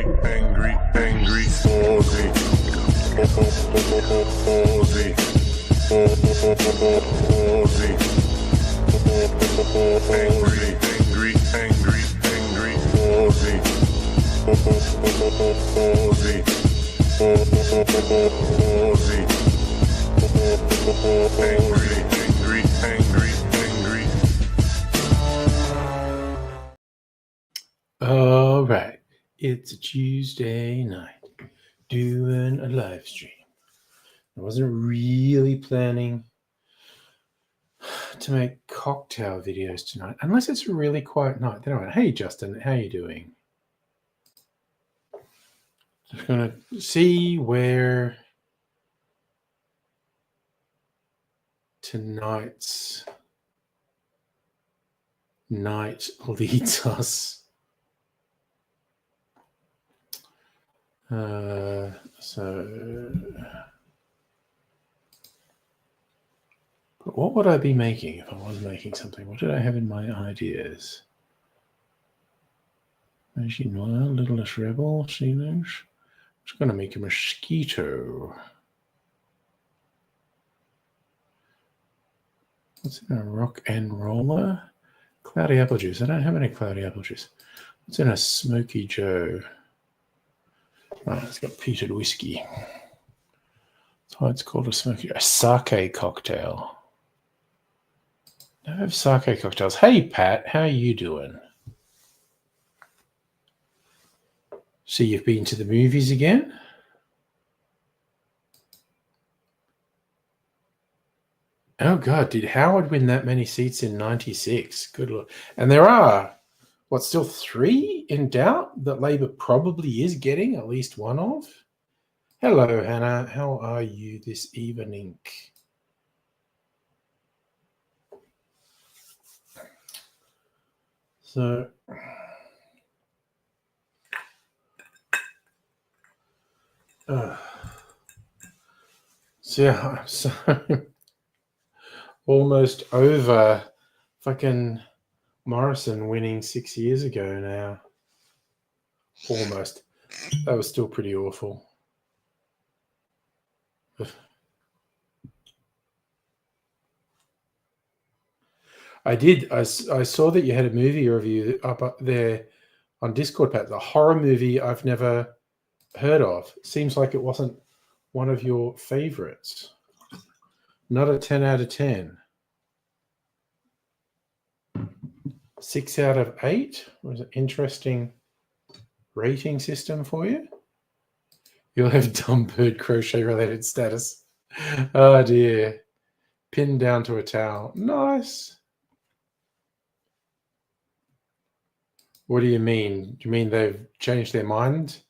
Aussie. Aussie. Aussie. Angry, Aussie. Aussie. Angry. All right, it's a Tuesday night doing a live stream. I wasn't really planning to make cocktail videos tonight, unless it's a really quiet night. Then I went, hey Justin, how you doing? Just gonna see where tonight's night leads us. But what would I be making if I was making something? What did I have in my ideas? She Noir, Littlest Rebel, she knows. I'm just going to make a mosquito. What's in a rock and roller? Cloudy apple juice. I don't have any cloudy apple juice. What's in a Smoky Joe? Oh, it's got peated whiskey. That's why it's called a Smoky Joe. A sake cocktail. I have sake cocktails. Hey, Pat, how are you doing? So you've been to the movies again? Oh, God, did Howard win that many seats in 96? Good Lord. And there are, still 3 in doubt that Labor probably is getting at least one of? Hello, Hannah. How are you this evening? So... so almost over fucking Morrison winning 6 years ago now. Almost. That was still pretty awful. I did. I saw that you had a movie review up there on Discord, Pat. The horror movie I've never heard of. Seems like it wasn't one of your favorites. Not a 10 out of 10. 6 out of 8 was an interesting rating system for you. You'll have dumb bird crochet related status. Oh dear. Pinned down to a towel. Nice. What do you mean? Do you mean they've changed their mind?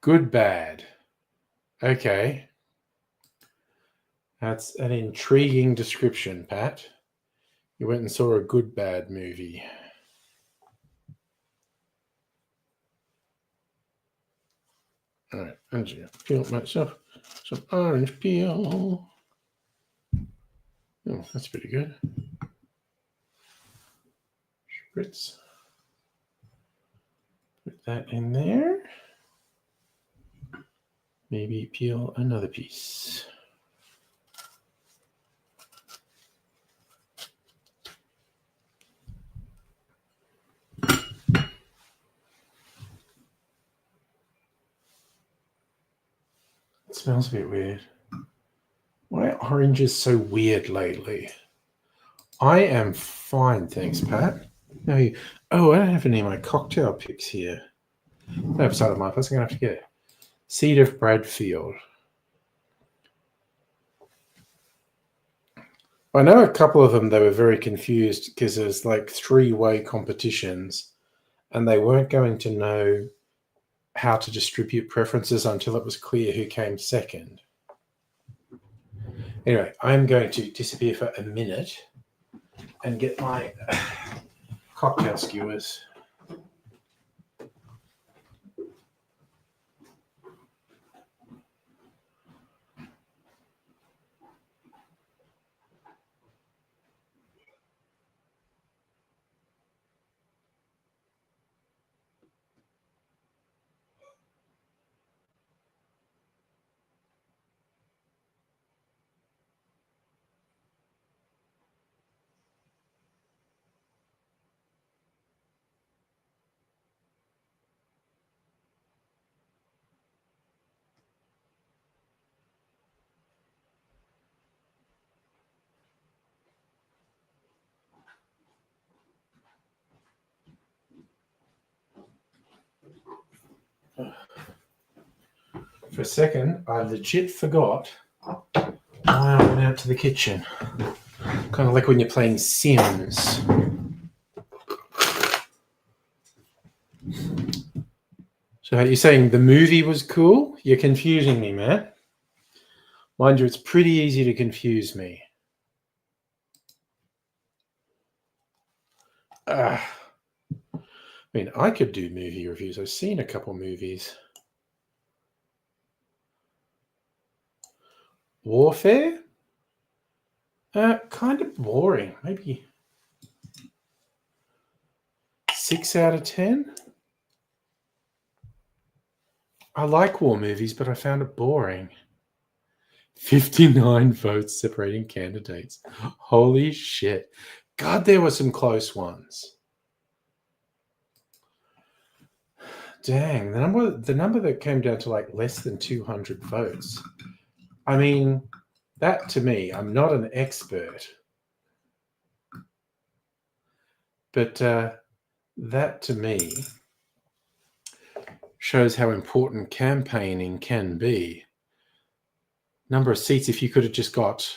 Good, bad. Okay. That's an intriguing description, Pat. You went and saw a good, bad movie. All right, I'm going to peel myself some orange peel. Oh, that's pretty good. Spritz. Put that in there. Maybe peel another piece. It smells a bit weird. Why are oranges so weird lately? I am fine, thanks, Pat. No, I don't have any of my cocktail picks here. I have some of my place. I'm going to have to get Seed of Bradfield. I know a couple of them, they were very confused because there's like 3-way competitions and they weren't going to know how to distribute preferences until it was clear who came second. Anyway, I'm going to disappear for a minute and get my cocktail skewers. For a second, I legit forgot why I went out to the kitchen. Kind of like when you're playing Sims. So you're saying the movie was cool? You're confusing me, man. Mind you, it's pretty easy to confuse me. I mean, I could do movie reviews. I've seen a couple movies. Warfare? Kind of boring. Maybe 6 out of 10. I like war movies, but I found it boring. 59 votes separating candidates. Holy shit. God, there were some close ones. Dang, the number that came down to like less than 200 votes. I mean, that to me, I'm not an expert, but that to me shows how important campaigning can be. Number of seats, if you could have just got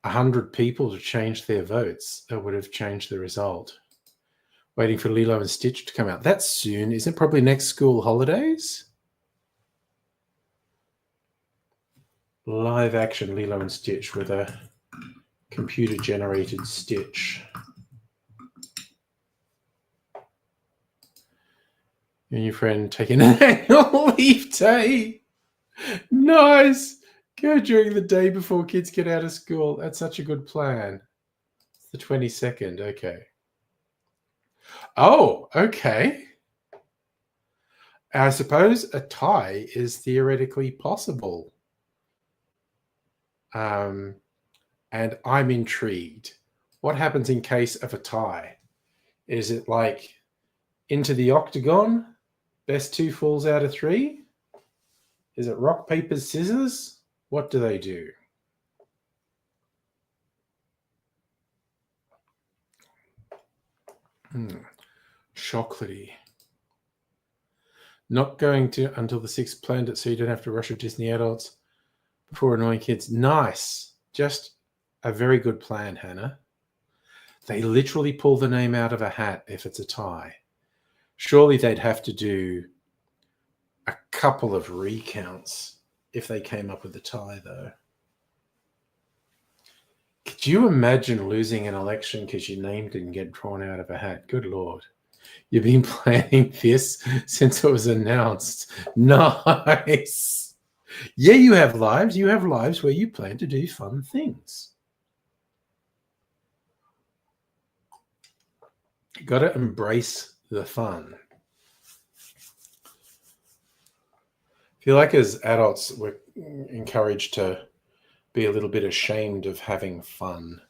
100 people to change their votes, that would have changed the result. Waiting for Lilo and Stitch to come out. That's soon. Isn't it probably next school holidays? Live action Lilo and Stitch with a computer-generated Stitch. And your friend taking an annual leave day. Nice. Go during the day before kids get out of school. That's such a good plan. It's the 22nd. Okay. Oh, okay. I suppose a tie is theoretically possible. And I'm intrigued. What happens in case of a tie? Is it like into the octagon? Best 2 falls out of 3? Is it rock, paper, scissors? What do they do? Chocolatey. Not going to until the 6th planned it so you don't have to rush with Disney adults before annoying kids. Nice. Just a very good plan, Hannah. They literally pull the name out of a hat if it's a tie. Surely they'd have to do a couple of recounts if they came up with a tie, though. Could you imagine losing an election because your name didn't get drawn out of a hat? Good Lord. You've been planning this since it was announced. Nice. Yeah, you have lives. You have lives where you plan to do fun things. You got to embrace the fun. I feel like as adults, we're encouraged to be a little bit ashamed of having fun.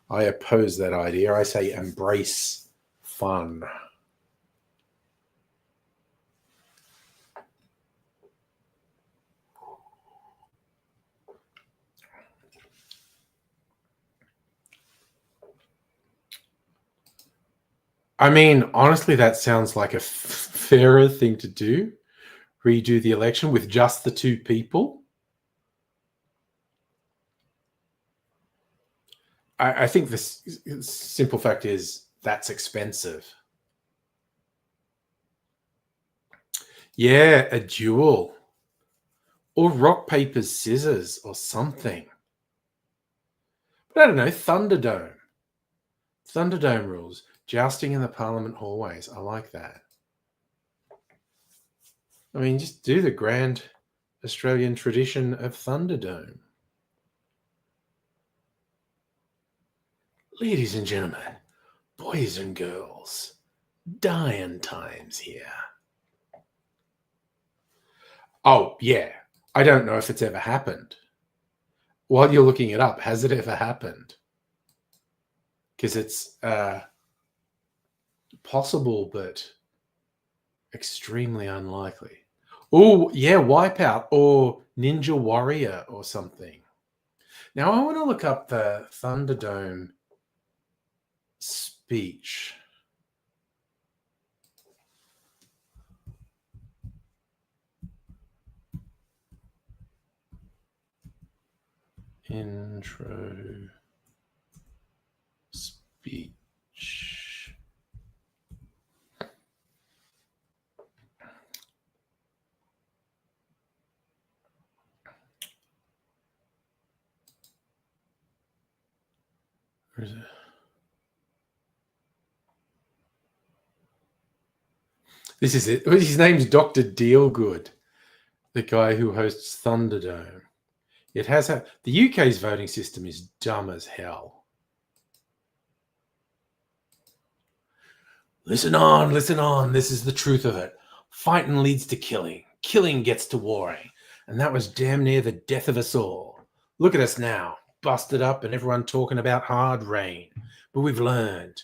I oppose that idea. I say embrace fun. I mean, honestly, that sounds like a fairer thing to do. Redo the election with just the 2 people. I think the simple fact is that's expensive. Yeah, a duel. Or rock, paper, scissors or something. But I don't know, Thunderdome. Thunderdome rules. Jousting in the Parliament hallways. I like that. I mean, just do the grand Australian tradition of Thunderdome. Ladies and gentlemen, boys and girls, dying times here. Oh, yeah. I don't know if it's ever happened. While you're looking it up, has it ever happened? Because it's possible, but extremely unlikely. Oh, yeah, Wipeout or Ninja Warrior or something. Now, I want to look up the Thunderdome speech. Intro speech. Where is it? This is it. His name's Dr. Dealgood, the guy who hosts Thunderdome. It has the UK's voting system is dumb as hell. Listen on, listen on. This is the truth of it. Fighting leads to killing. Killing gets to warring. And that was damn near the death of us all. Look at us now, busted up and everyone talking about hard rain. But we've learned.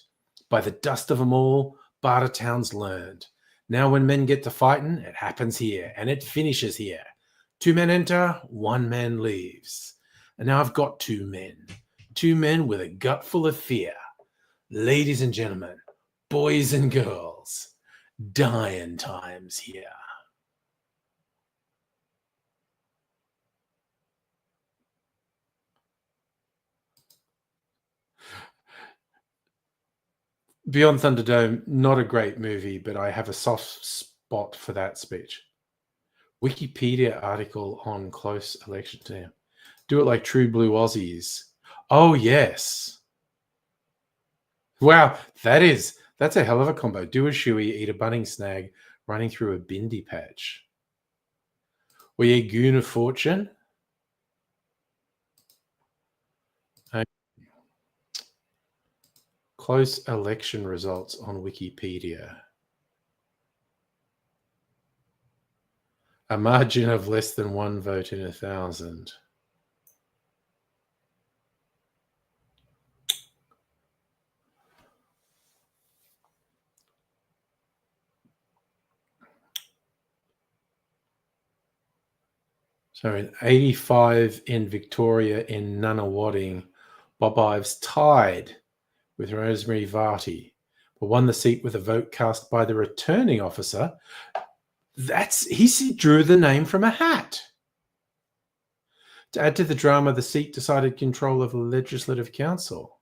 By the dust of them all, Bartertown's learned. Now when men get to fighting, it happens here, and it finishes here. 2 men enter, 1 man leaves. And now I've got 2 men. 2 men with a gut full of fear. Ladies and gentlemen, boys and girls, dying times here. Beyond Thunderdome, not a great movie, but I have a soft spot for that speech. Wikipedia article on close election time. Do it like true blue Aussies. Oh, yes. Wow, that's a hell of a combo. Do a shoey, eat a bunning snag, running through a bindi patch. Were you goon of fortune? Close election results on Wikipedia. A margin of less than 1 vote in 1,000. So in 85 in Victoria, in Nunawading, Bob Ives tied with Rosemary Varty, but won the seat with a vote cast by the returning officer. He drew the name from a hat. To add to the drama, the seat decided control of the Legislative Council.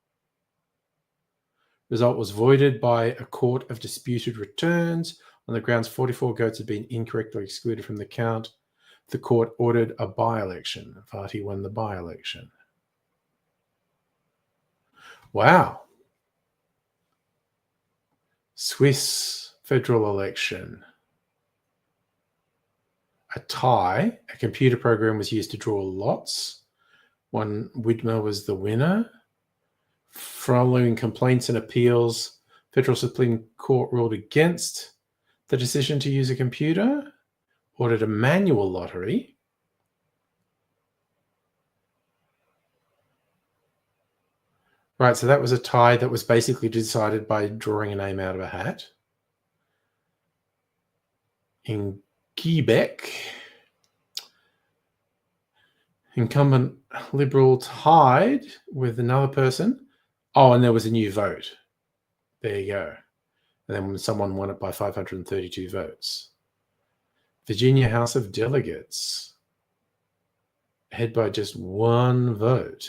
Result was voided by a court of disputed returns on the grounds 44 votes had been incorrectly excluded from the count. The court ordered a by-election. Varty won the by-election. Wow. Swiss federal election. A tie. A computer program was used to draw lots. One Widmer was the winner. Following complaints and appeals, Federal Supreme Court ruled against the decision to use a computer, ordered a manual lottery. Right, so that was a tie that was basically decided by drawing a name out of a hat. In Quebec, incumbent Liberal tied with another person. Oh, and there was a new vote. There you go. And then someone won it by 532 votes. Virginia House of Delegates, ahead by just 1 vote.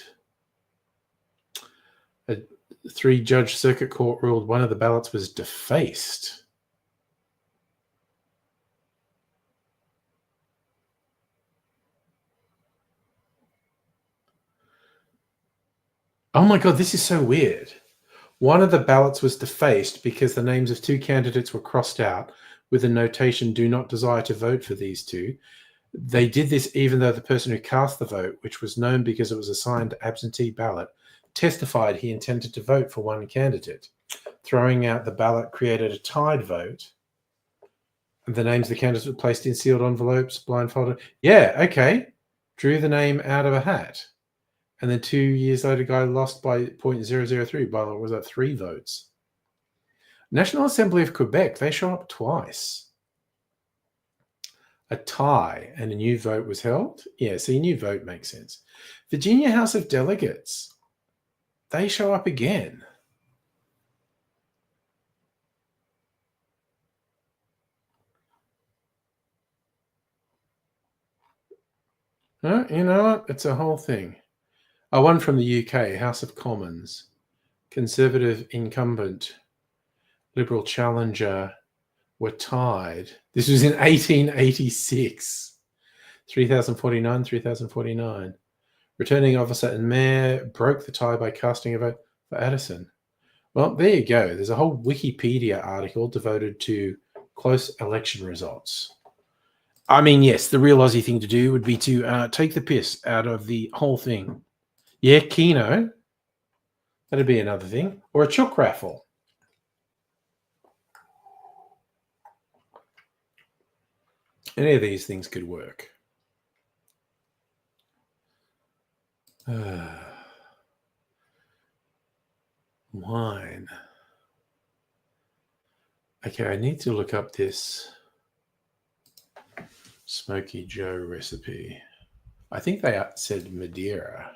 A 3-judge circuit court ruled one of the ballots was defaced. Oh my God, this is so weird. One of the ballots was defaced because the names of 2 candidates were crossed out with a notation, do not desire to vote for these 2. They did this even though the person who cast the vote, which was known because it was a signed absentee ballot, testified he intended to vote for one candidate. Throwing out the ballot created a tied vote. And the names of the candidates were placed in sealed envelopes, blindfolded. Yeah, okay. Drew the name out of a hat. And then 2 years later, guy lost by 0.003 by, was that 3 votes? National Assembly of Quebec, they show up twice. A tie and a new vote was held. Yeah, see, new vote makes sense. Virginia House of Delegates, they show up again. You know what? It's a whole thing. One from the UK, House of Commons. Conservative incumbent, Liberal challenger were tied. This was in 1886. 3049, 3049. Returning officer and mayor broke the tie by casting a vote for Addison. Well, there you go. There's a whole Wikipedia article devoted to close election results. I mean, yes, the real Aussie thing to do would be to take the piss out of the whole thing. Yeah, Keno. That'd be another thing. Or a chook raffle. Any of these things could work. Wine. Okay, I need to look up this Smoky Joe recipe. I think they said Madeira.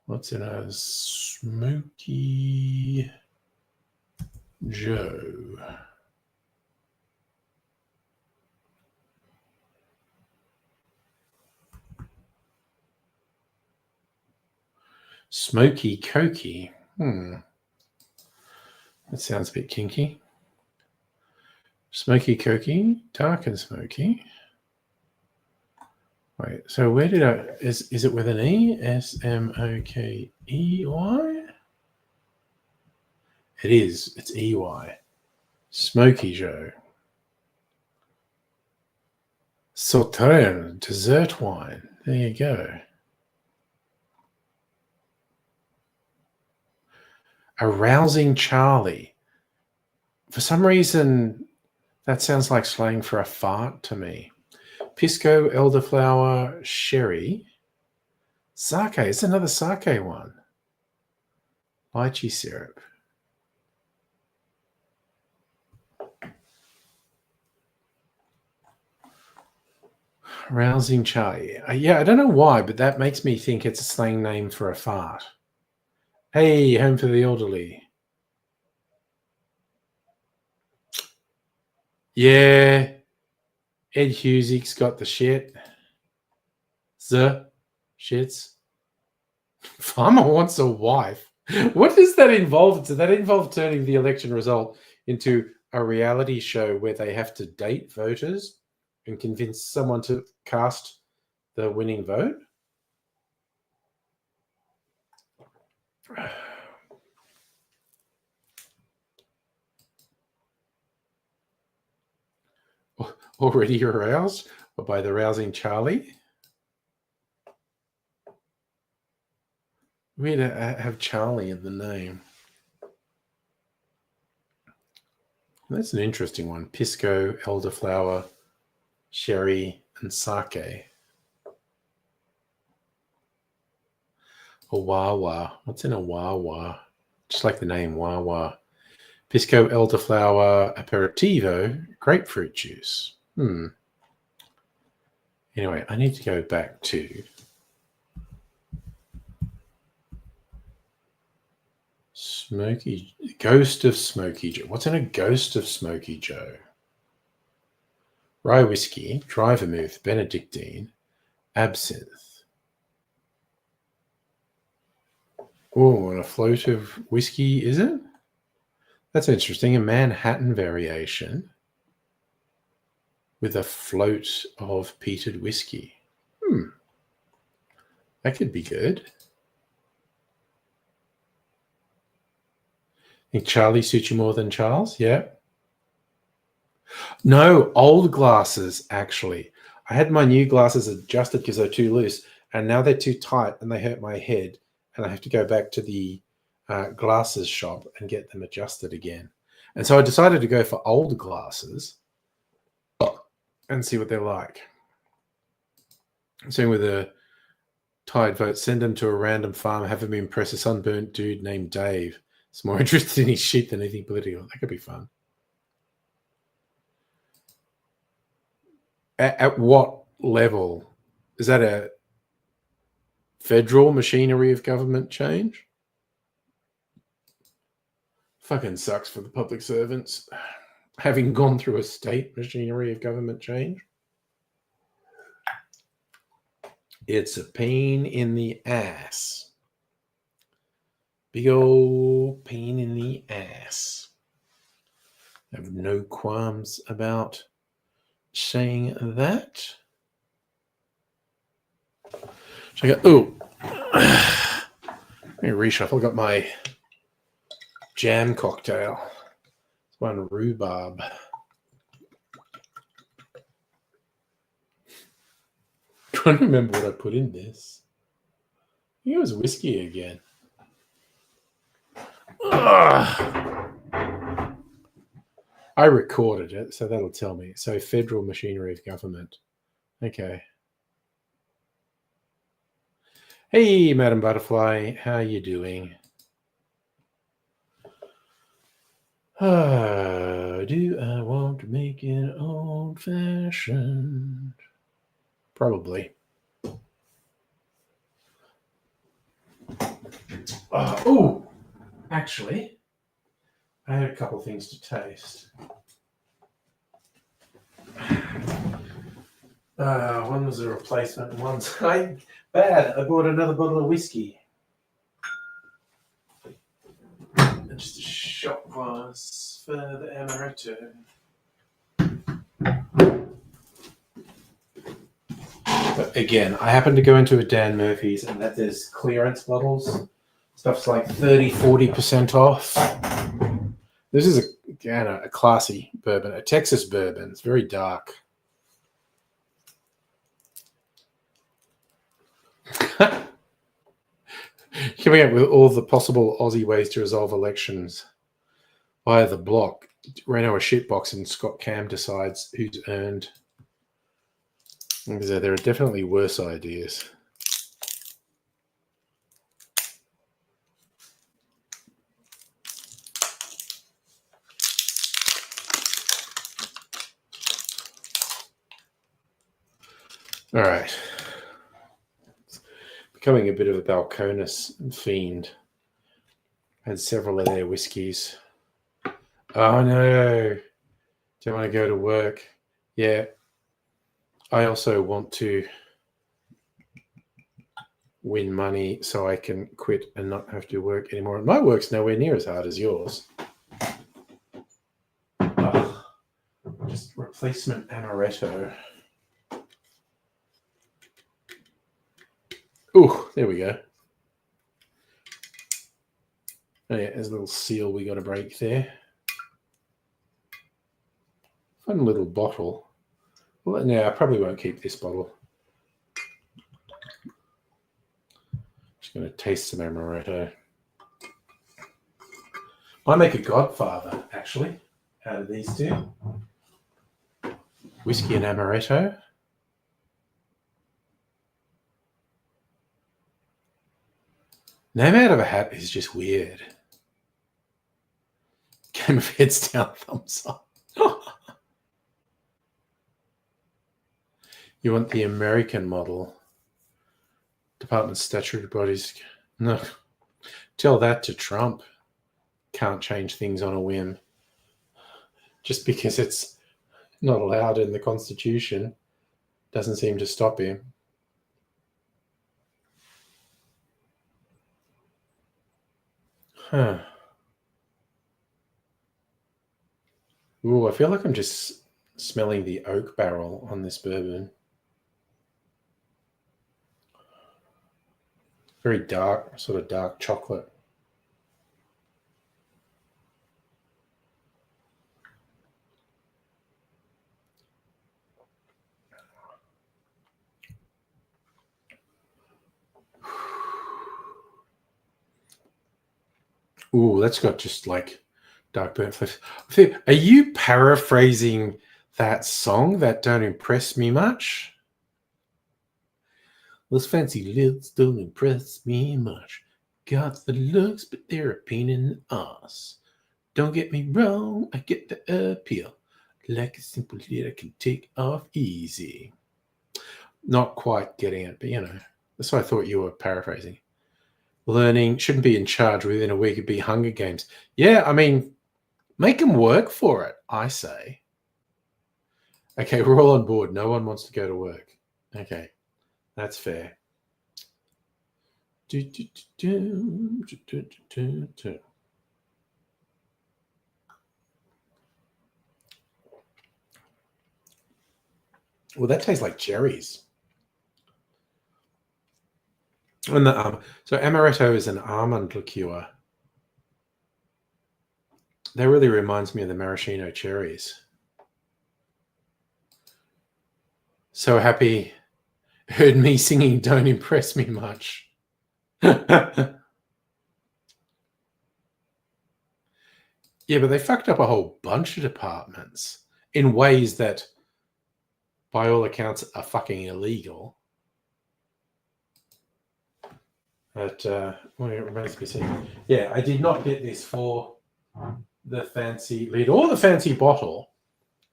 What's in a Smoky Joe? Smoky Cokey. That sounds a bit kinky. Smoky Cokey, dark and smoky. Wait, so where did I... Is it with an E? S-M-O-K-E-Y? It is. It's E-Y. Smoky Joe. Sauterne, dessert wine. There you go. Arousing Charlie. For some reason, that sounds like slang for a fart to me. Pisco, elderflower, sherry. Sake. It's another sake one. Lychee syrup. Rousing Charlie. Yeah, I don't know why, but that makes me think it's a slang name for a fart. Hey, home for the elderly. Yeah. Ed Hughes's got the shit. The shits. Farmer wants a wife. What does that involve? Does that involve turning the election result into a reality show where they have to date voters and convince someone to cast the winning vote? Already aroused by the rousing Charlie? We had to have Charlie in the name. That's an interesting one. Pisco, elderflower, sherry, and sake. A Wawa. What's in a Wawa? Just like the name Wawa. Pisco, elderflower, aperitivo, grapefruit juice. Anyway, I need to go back to Smoky Ghost of Smoky Joe. What's in a Ghost of Smoky Joe? Rye whiskey, dry vermouth, Benedictine, absinthe. Oh, and a float of whiskey, is it? That's interesting. A Manhattan variation with a float of peated whiskey. That could be good. Think Charlie suits you more than Charles? Yeah. No, old glasses, actually. I had my new glasses adjusted because they're too loose, and now they're too tight and they hurt my head, and I have to go back to the glasses shop and get them adjusted again. And so I decided to go for old glasses and see what they're like. Same with a tired vote. Send them to a random farm, have him impress a sunburnt dude named Dave. He's more interested in his sheep than anything political. That could be fun. At what level? Is that a federal machinery of government change? Fucking sucks for the public servants. having gone through a state machinery of government change, it's a pain in the ass. Big old pain in the ass. I have no qualms about saying that. So I go, let me reshuffle. I got my jam cocktail. It's one rhubarb. Trying to remember what I put in this. I think it was whiskey again. I recorded it, so that'll tell me. So federal machinery of government. Okay. Hey, Madam Butterfly, how are you doing? Do I want to make it old-fashioned? Probably. Oh, actually, I had a couple things to taste. One was a replacement, and one's bad. I bought another bottle of whiskey. Just a shot glass for the amaretto. But again, I happened to go into a Dan Murphy's and that there's clearance bottles. Stuff's like 30-40% off. This is a classy bourbon, a Texas bourbon. It's very dark. Coming up with all the possible Aussie ways to resolve elections via the block. Reno a shitbox and Scott Cam decides who's earned. So there are definitely worse ideas. All right. Becoming a bit of a Balcones fiend. Had several of their whiskies. Oh no. Don't want to go to work. Yeah. I also want to win money so I can quit and not have to work anymore. And my work's nowhere near as hard as yours. Just replacement amaretto. Oh, there we go. Oh yeah, there's a little seal we got to break there. Fun little bottle. Well, no, I probably won't keep this bottle. Just going to taste some amaretto. Might make a Godfather, actually, out of these two. Whiskey and amaretto. Name out of a hat is just weird. Game of heads down, thumbs up. You want the American model. Department statutory bodies. No. Tell that to Trump. Can't change things on a whim. Just because it's not allowed in the Constitution doesn't seem to stop him. Huh. Ooh, I feel like I'm just smelling the oak barrel on this bourbon. Very dark, sort of dark chocolate. Ooh, that's got just like dark burnt flavors. Are you paraphrasing that song, that Don't Impress Me Much? Those fancy lips don't impress me much. Got the looks, but they're a pain in the ass. Don't get me wrong, I get the appeal. Like a simple lid I can take off easy. Not quite getting it, but you know, that's what I thought you were paraphrasing. Learning shouldn't be in charge within a week. It'd be Hunger Games. Yeah, I mean, Make them work for it, I say. Okay, we're all on board. No one wants to go to work. Okay, that's fair. Well, that tastes like cherries. And so amaretto is an almond liqueur. That really reminds me of the maraschino cherries. So happy. Heard me singing Don't Impress Me Much. Yeah, but they fucked up a whole bunch of departments in ways that, by all accounts, are fucking illegal. But well, it remains to be seen. Yeah, I did not get this for the fancy lid or the fancy bottle.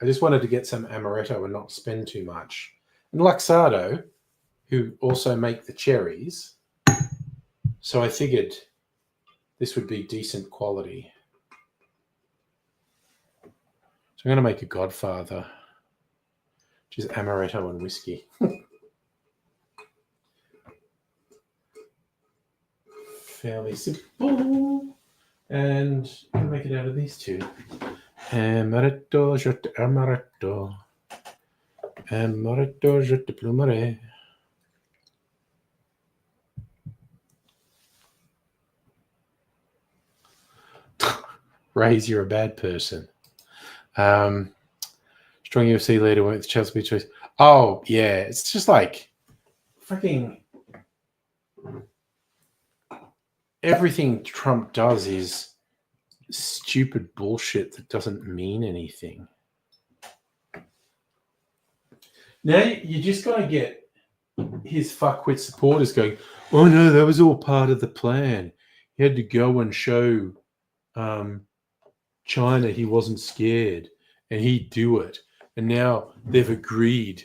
I just wanted to get some amaretto and not spend too much. And Luxardo, who also make the cherries, so I figured this would be decent quality. So I'm going to make a Godfather, which is amaretto and whiskey. Fairly simple. And I'm going to make it out of these two. Amaretto, je te amaretto. Amaretto, je te plumerai. Raise, you're a bad person. Strong UFC leader went with Chelsea choice. Oh, yeah. It's just like fucking everything Trump does is stupid bullshit that doesn't mean anything. Now you just got to get his fuckwit supporters going, oh no, that was all part of the plan. He had to go and show China he wasn't scared and he'd do it. And now they've agreed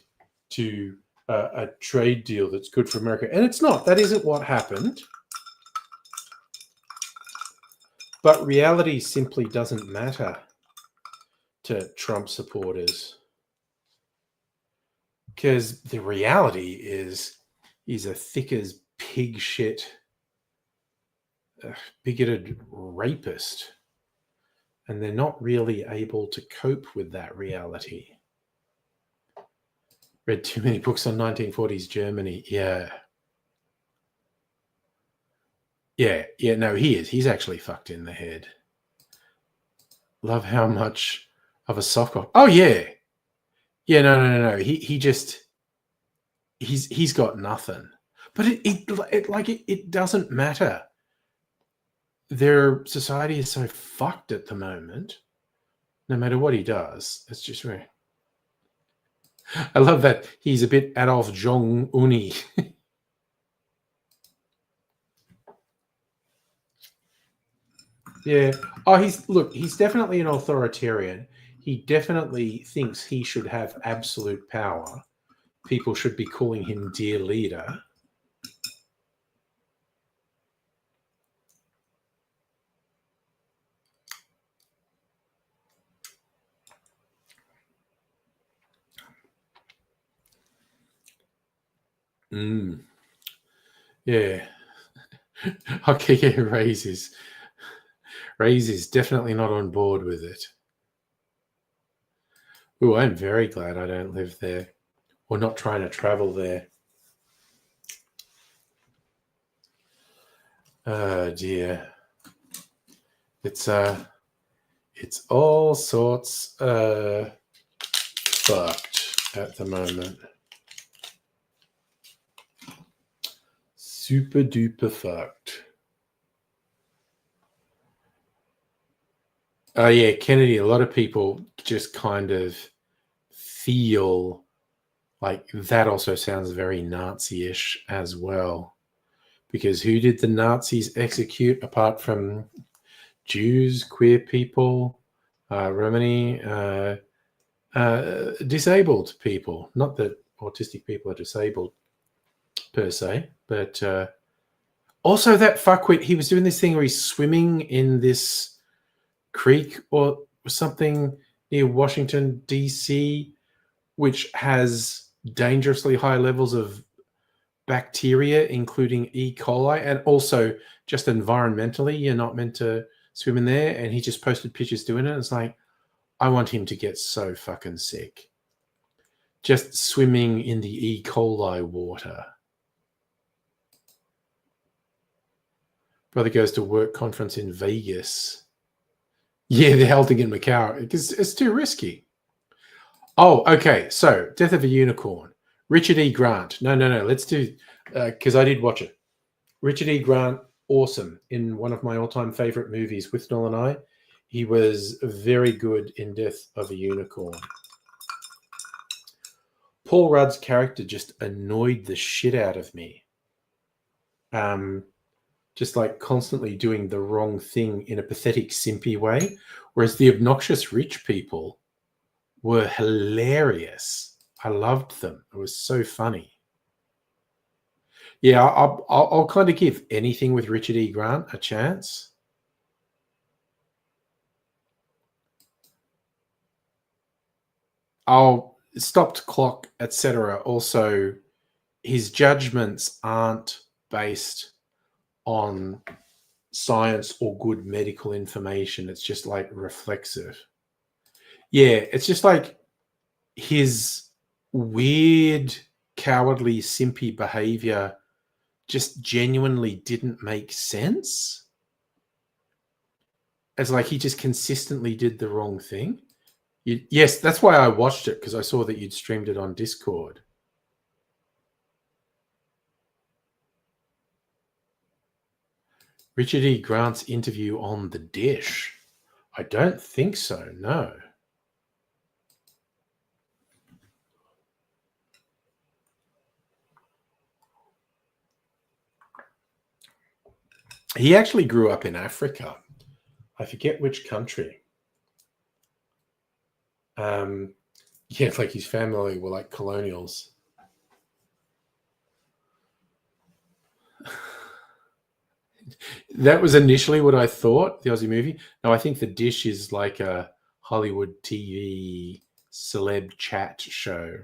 to a trade deal that's good for America. And it's not. That isn't what happened. But reality simply doesn't matter to Trump supporters. Because the reality is he's a thick as pig shit, bigoted rapist. And they're not really able to cope with that reality. Read too many books on 1940s Germany. Yeah. No, he is. He's actually fucked in the head. Love how much of a soft cop. Oh, yeah. Yeah, no. He just, he's got nothing. But it doesn't matter. Their society is so fucked at the moment. No matter what he does, it's just right. I love that he's a bit Adolf Jong-un-y. Yeah. Oh, he's definitely an authoritarian. He definitely thinks he should have absolute power. People should be calling him dear leader. Yeah. Okay, yeah, Raise is definitely not on board with it. Oh, I'm very glad I don't live there or not trying to travel there. Oh dear. It's all sorts fucked at the moment. Super duper fucked. Oh yeah, Kennedy, a lot of people just kind of feel like that also sounds very Nazi-ish as well. Because who did the Nazis execute apart from Jews, queer people, Romani, disabled people? Not that autistic people are disabled per se, but also that fuckwit, he was doing this thing where he's swimming in this creek or something near Washington, D.C., which has dangerously high levels of bacteria, including E. coli, and also just environmentally, you're not meant to swim in there. And he just posted pictures doing it. It's like, I want him to get so fucking sick. Just swimming in the E. coli water. Brother goes to work conference in Vegas. Yeah, they're holding in Macau because it's too risky. Oh, okay. So, Death of a Unicorn. Richard E. Grant. No. Let's do, because I did watch it. Richard E. Grant, awesome. In one of my all-time favorite movies, with Nolan and I. He was very good in Death of a Unicorn. Paul Rudd's character just annoyed the shit out of me. Just like constantly doing the wrong thing in a pathetic, simpy way. Whereas the obnoxious rich people were hilarious. I loved them. It was so funny. Yeah, I'll kind of give anything with Richard E. Grant a chance. I'll stopped clock, etc. Also, his judgments aren't based on science or good medical information. It's just like reflexive. Yeah, it's just like his weird, cowardly, simpy behavior just genuinely didn't make sense. It's like he just consistently did the wrong thing. Yes, that's why I watched it, because I saw that you'd streamed it on Discord. Richard E. Grant's interview on The Dish. I don't think so, no. He actually grew up in Africa. I forget which country. Yeah, like his family were like colonials. That was initially what I thought, the Aussie movie. No, I think The Dish is like a Hollywood TV celeb chat show.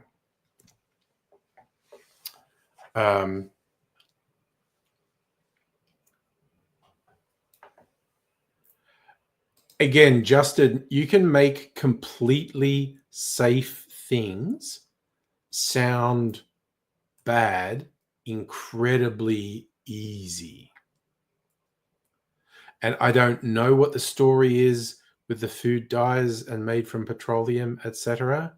Again, Justin, you can make completely safe things sound bad incredibly easy. And I don't know what the story is with the food dyes and made from petroleum, etc.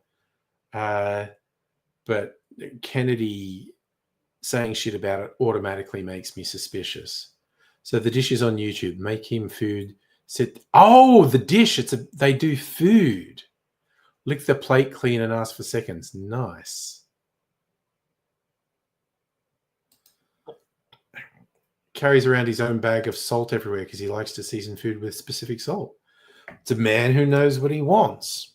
But Kennedy saying shit about it automatically makes me suspicious. So The Dish is on YouTube. Make him food. Oh, The Dish. They do food. Lick the plate clean and ask for seconds. Nice. Carries around his own bag of salt everywhere because he likes to season food with specific salt. It's a man who knows what he wants.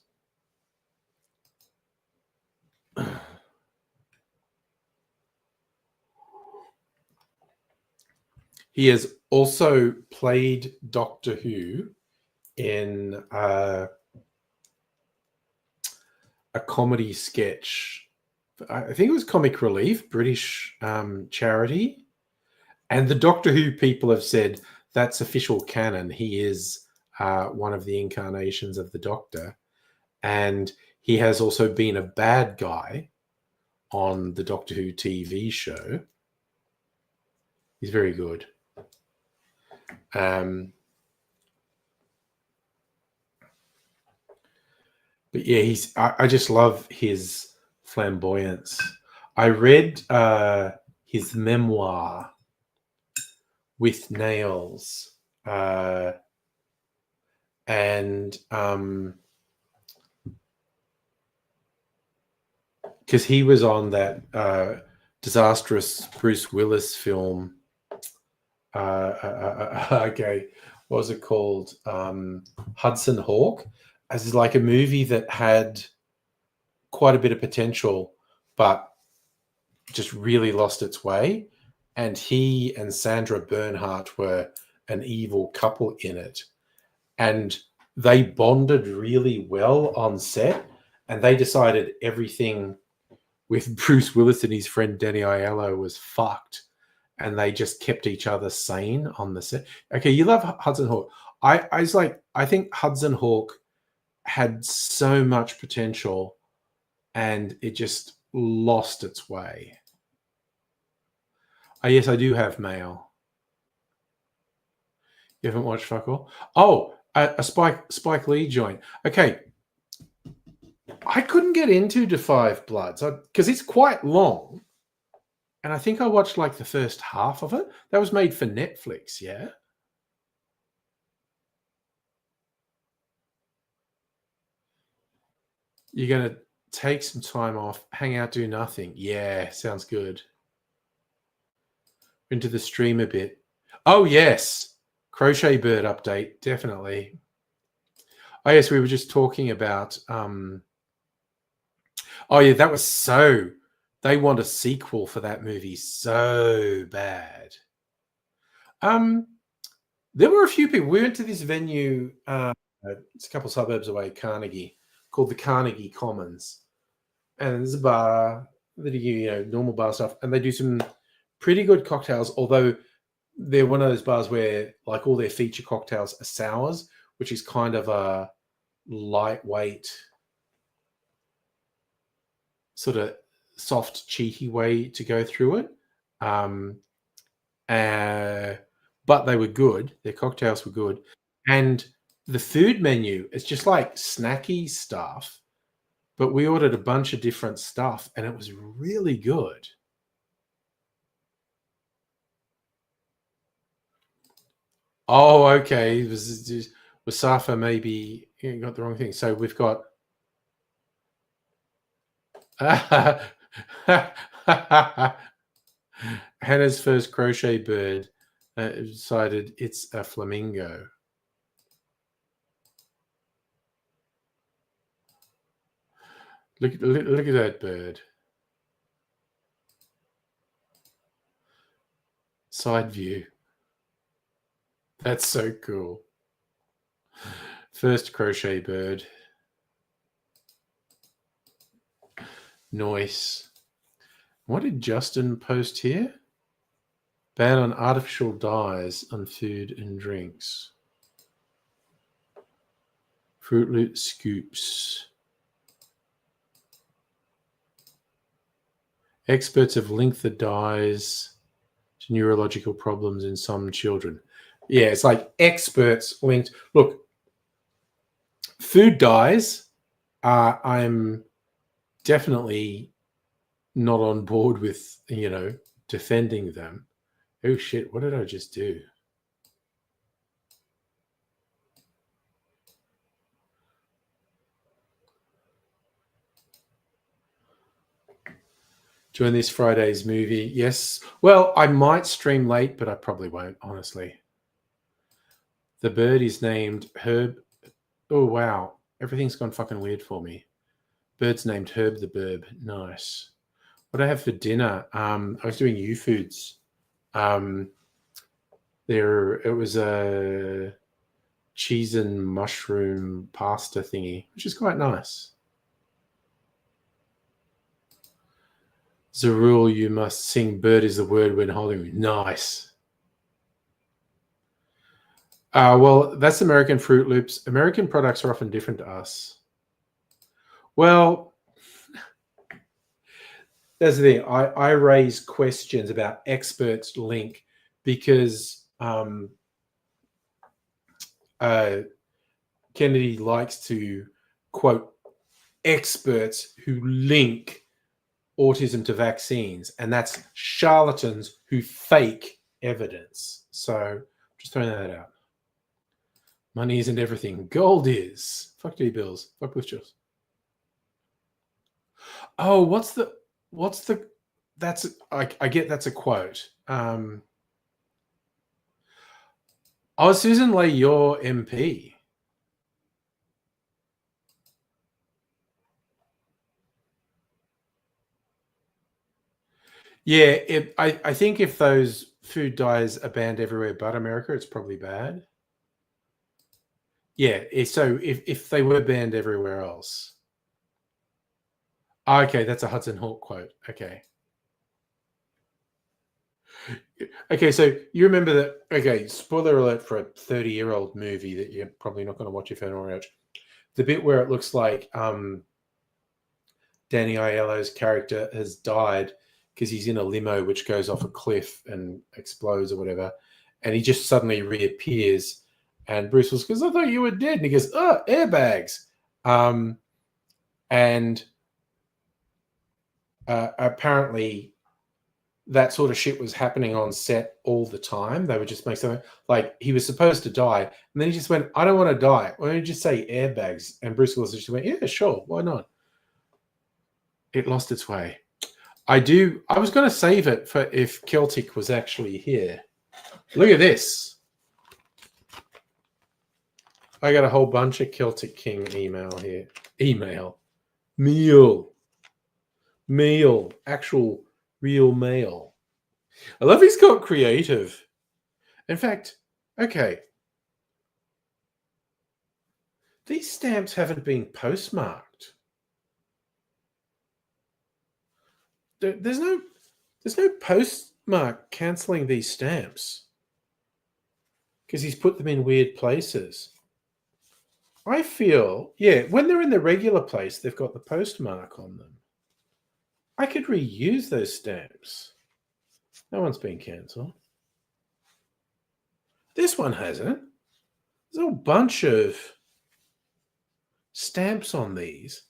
He has also played Doctor Who in a comedy sketch. I think it was Comic Relief, British charity. And the Doctor Who people have said that's official canon. He is one of the incarnations of the Doctor. And he has also been a bad guy on the Doctor Who TV show. He's very good. But yeah, I just love his flamboyance. I read his memoir, With Nails, and because he was on that disastrous Bruce Willis film. Okay, what was it called? Hudson Hawk, as like a movie that had quite a bit of potential, but just really lost its way. And he and Sandra Bernhardt were an evil couple in it. And they bonded really well on set, and they decided everything with Bruce Willis and his friend Danny Aiello was fucked, and they just kept each other sane on the set. Okay, you love Hudson Hawk. I was like, I think Hudson Hawk had so much potential, and it just lost its way. Oh, yes, I do have mail. You haven't watched fuck all? Oh, a Spike Lee joint. Okay, I couldn't get into Da 5 Bloods because it's quite long, and I think I watched like the first half of it. That was made for Netflix, yeah. You're gonna take some time off, hang out, do nothing. Yeah, sounds good. Into the stream a bit. Oh yes, Crochet Bird update, definitely. Oh yes, we were just talking about. Oh yeah, that was so. They want a sequel for that movie so bad. There were a few people. We went to this venue. It's a couple suburbs away, Carnegie, called the Carnegie Commons, and there's a bar that do normal bar stuff, and they do some pretty good cocktails. Although they're one of those bars where like all their feature cocktails are sours, which is kind of a lightweight, sort of soft, cheeky way to go through it. But they were good. Their cocktails were good, and the food menu is just like snacky stuff. But we ordered a bunch of different stuff, and it was really good. Oh, okay. Wasafa maybe got the wrong thing. So we've got. Hannah's first crochet bird decided it's a flamingo. Look at that bird. Side view. That's so cool. First crochet bird. Nice. What did Justin post here? Ban on artificial dyes on food and drinks. Fruit Loop scoops. Experts have linked the dyes to neurological problems in some children. Yeah, it's like experts linked. Look, food dyes, I'm definitely not on board with, defending them. Oh shit, what did I just do? Join this Friday's movie. Yes. Well, I might stream late, but I probably won't, honestly. The bird is named Herb. Oh, wow. Everything's gone fucking weird for me. Bird's named Herb the Burb. Nice. What I have for dinner? I was doing U-Foods. It was a cheese and mushroom pasta thingy, which is quite nice. Zarul, you must sing Bird is the word when holding. Nice. Well, that's American Fruit Loops. American products are often different to us. Well, that's the thing. I raise questions about experts link because Kennedy likes to quote experts who link autism to vaccines, and that's charlatans who fake evidence. So just throwing that out. Money isn't everything. Gold is. Fuck G bills. Fuck with Jules. Oh, I get that's a quote. Oh, Susan Ley, your MP. Yeah, I think if those food dyes are banned everywhere but America, it's probably bad. Yeah. So if they were banned everywhere else. Okay, that's a Hudson Hawk quote. Okay. Okay, so you remember that? Okay, spoiler alert for a 30-year-old movie that you're probably not going to watch if you're not watch. The bit where it looks like Danny Aiello's character has died because he's in a limo which goes off a cliff and explodes or whatever, and he just suddenly reappears. And Bruce Willis goes, "I thought you were dead," and he goes, "Oh, airbags." And apparently that sort of shit was happening on set all the time. They would just make something like he was supposed to die, and then he just went, "I don't want to die. Why don't you just say airbags?" And Bruce Willis just went, "Yeah, sure, why not?" It lost its way. I was going to save it for if Celtic was actually here. Look at this. I got a whole bunch of Celtic King email here. Meal. Actual real mail. I love he's got creative. In fact, okay. These stamps haven't been postmarked. There's no postmark cancelling these stamps because he's put them in weird places. I feel, yeah, when they're in the regular place, they've got the postmark on them. I could reuse those stamps. No one's been cancelled. This one hasn't. There's a whole bunch of stamps on these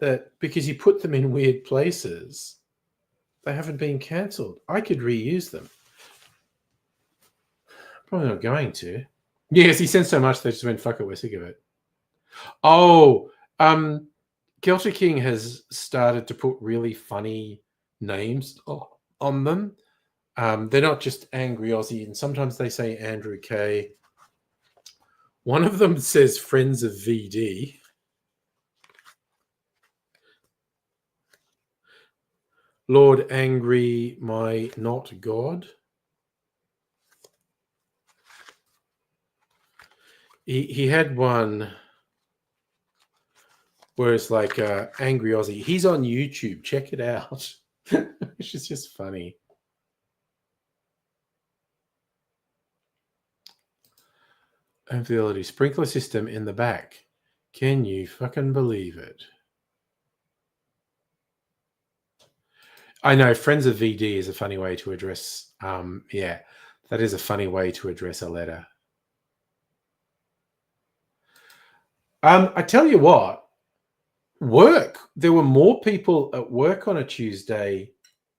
that, because you put them in weird places, they haven't been cancelled. I could reuse them. Probably not going to. Yes, he sent so much they just went, fuck it, we're sick of it. Oh, Celtic King has started to put really funny names on them. They're not just Angry Aussie, and sometimes they say Andrew K. One of them says Friends of VD. Lord Angry, my not God. He had one where it's like Angry Aussie. He's on YouTube. Check it out. Which is just funny. Infidelity sprinkler system in the back. Can you fucking believe it? I know Friends of VD is a funny way to address. Yeah, that is a funny way to address a letter. I tell you what, work. There were more people at work on a Tuesday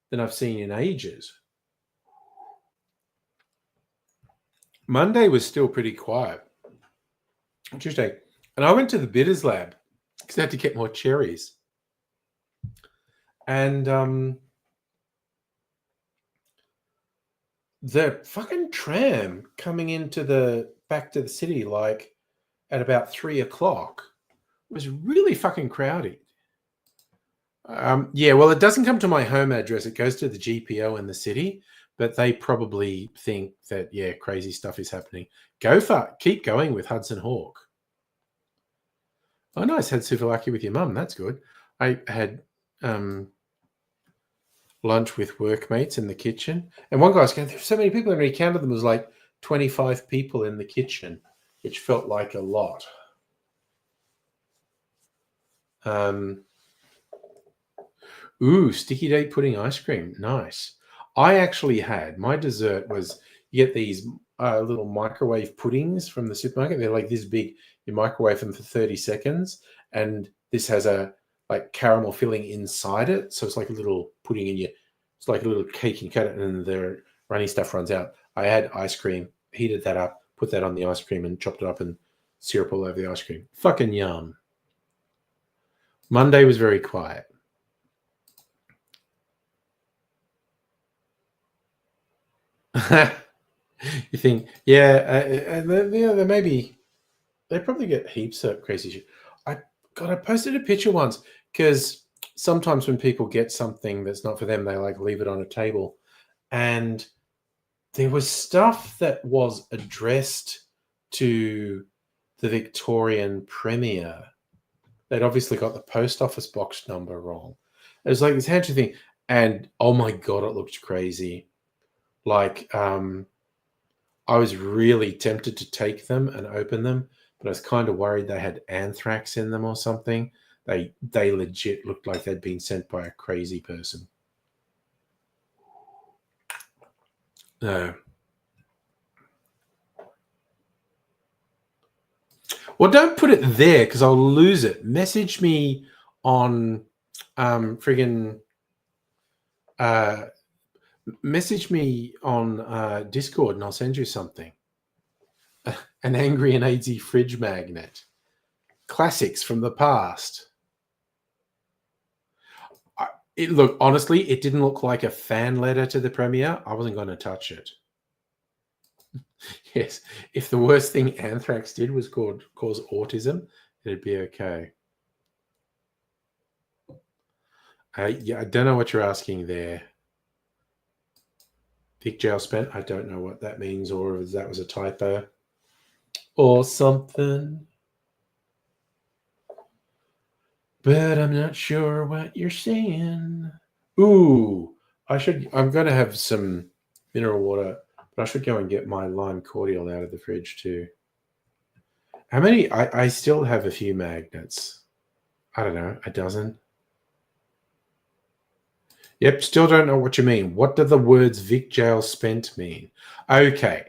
than I've seen in ages. Monday was still pretty quiet. Tuesday. And I went to the Bitters Lab because I had to get more cherries. And the fucking tram coming into back to the city, like at about 3 o'clock, was really fucking crowded. Yeah, well, it doesn't come to my home address. It goes to the GPO in the city, but they probably think that, yeah, crazy stuff is happening. Keep going with Hudson Hawk. Oh, nice. Had souvlaki with your mum. That's good. I had lunch with workmates in the kitchen. And one guy's going, there's so many people, and he counted them. It was like 25 people in the kitchen, which felt like a lot. Ooh, sticky date pudding ice cream. Nice. I actually had, my dessert was, you get these little microwave puddings from the supermarket. They're like this big. You microwave them for 30 seconds. And this has a like caramel filling inside it. So it's like a little pudding it's like a little cake. You cut it and the runny stuff runs out. I had ice cream, heated that up, put that on the ice cream and chopped it up and syrup all over the ice cream. Fucking yum. Monday was very quiet. You think, yeah, there may be, they probably get heaps of crazy shit. I posted a picture once because sometimes when people get something that's not for them, they like leave it on a table. And there was stuff that was addressed to the Victorian Premier. They'd obviously got the post office box number wrong. It was like this handshake thing, and oh my god, it looked crazy. Like, I was really tempted to take them and open them, but I was kind of worried they had anthrax in them or something. They legit looked like they'd been sent by a crazy person. No. Well, don't put it there because I'll lose it. Message me on friggin' message me on Discord and I'll send you something. An Angry and AIDS fridge magnet. Classics from the past. Look, honestly, it didn't look like a fan letter to the Premier. I wasn't going to touch it. Yes, if the worst thing anthrax did was cause autism, it'd be okay. Yeah, I don't know what you're asking there. Vic jail spent. I don't know what that means, or if that was a typo or something. But I'm not sure what you're saying. Ooh, I'm going to have some mineral water, but I should go and get my lime cordial out of the fridge too. How many? I still have a few magnets. I don't know, a dozen. Yep, still don't know what you mean. What do the words Vic jail spent mean? Okay,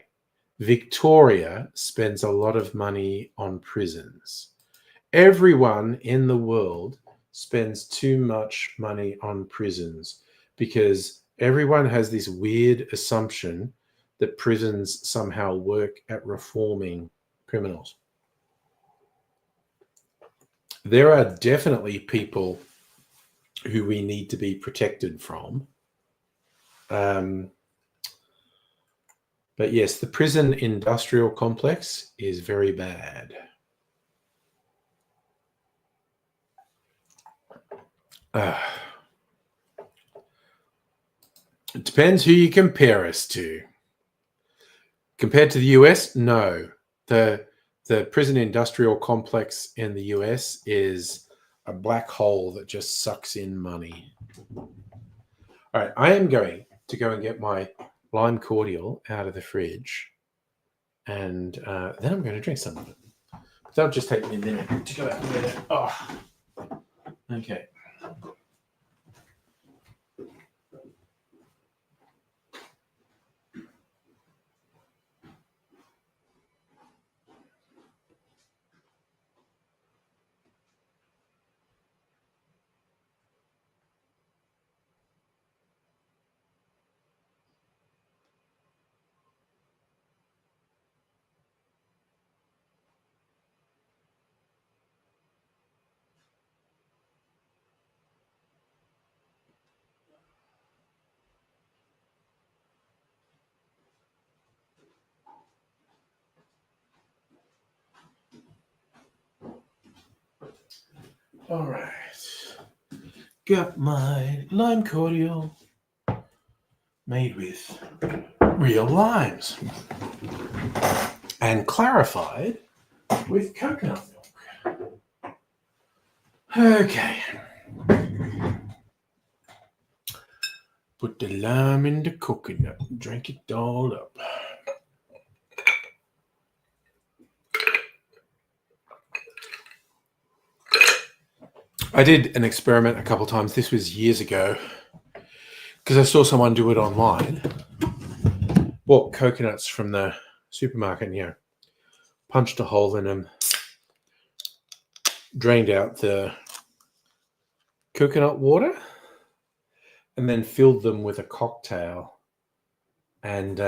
Victoria spends a lot of money on prisons. Everyone in the world spends too much money on prisons because everyone has this weird assumption that prisons somehow work at reforming criminals. There are definitely people who we need to be protected from. But yes, the prison industrial complex is very bad. It depends who you compare us to. Compared to the US, no. The prison industrial complex in the US is a black hole that just sucks in money. All right, I am going to go and get my lime cordial out of the fridge, and then I'm going to drink some of it. That'll just take me a minute to go out and get it. Oh, okay. All right. Got my lime cordial made with real limes and clarified with coconut milk. Okay. Put the lime in the coconut and drink it all up. I did an experiment a couple times. This was years ago because I saw someone do it online. Bought coconuts from the supermarket and punched a hole in them, drained out the coconut water, and then filled them with a cocktail and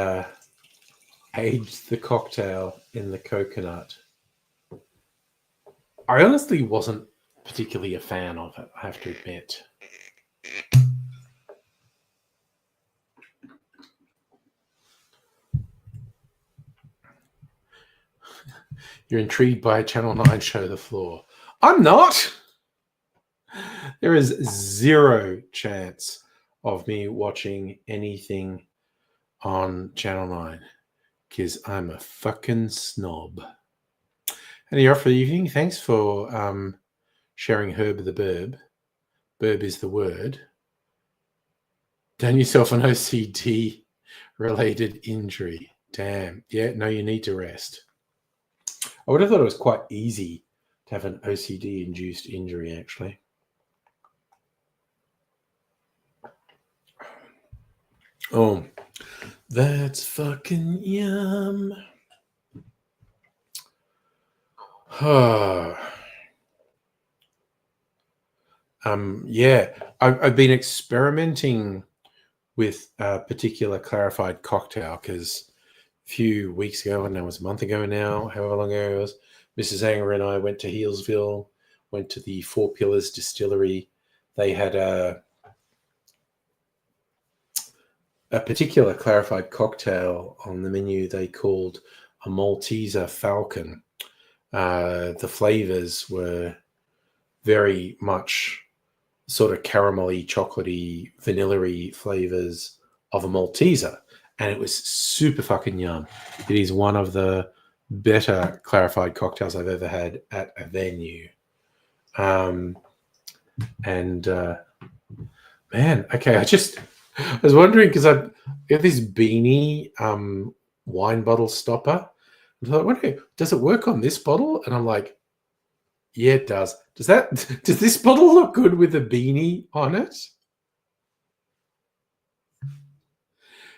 aged the cocktail in the coconut. I honestly wasn't particularly a fan of it, I have to admit. You're intrigued by Channel 9 Show the Floor. I'm not! There is zero chance of me watching anything on Channel 9 because I'm a fucking snob. And you're off for the evening. Thanks for sharing Herb the Burb. Burb is the word. Done yourself an OCD related injury. Damn. Yeah, no, you need to rest. I would have thought it was quite easy to have an OCD induced injury, actually. Oh, that's fucking yum. Yeah, I've been experimenting with a particular clarified cocktail because a few weeks ago, and that was a month ago now, however long ago it was, Mrs. Anger and I went to Healesville, went to the Four Pillars Distillery. They had a particular clarified cocktail on the menu they called a Malteser Falcon. The flavors were very much sort of caramelly, chocolatey, vanilla-y flavors of a Malteser, and it was super fucking yum. It is one of the better clarified cocktails I've ever had at a venue. Man, okay, I was wondering because I have this beanie wine bottle stopper. I thought, wondering, does it work on this bottle? And I'm like, yeah, it does. Does this bottle look good with a beanie on it?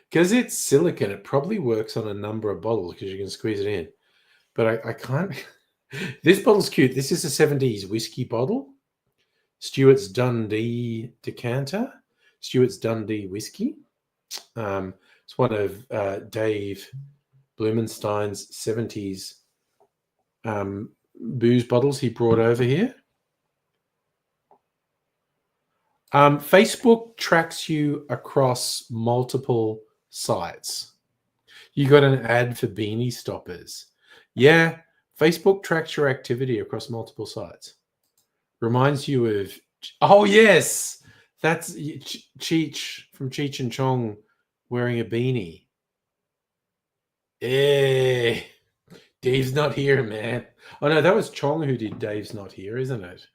Because it's silicone, it probably works on a number of bottles because you can squeeze it in. But I can't. This bottle's cute. This is a 70s whiskey bottle. Stewart's Dundee decanter. Stewart's Dundee whiskey. It's one of Dave Blumenstein's 70s booze bottles he brought over here. Facebook tracks you across multiple sites. You got an ad for beanie stoppers. Yeah, Facebook tracks your activity across multiple sites. Reminds you of, oh yes, that's Cheech from Cheech and Chong wearing a beanie. Eh, Dave's not here, man. Oh no, that was Chong who did Dave's Not Here, isn't it?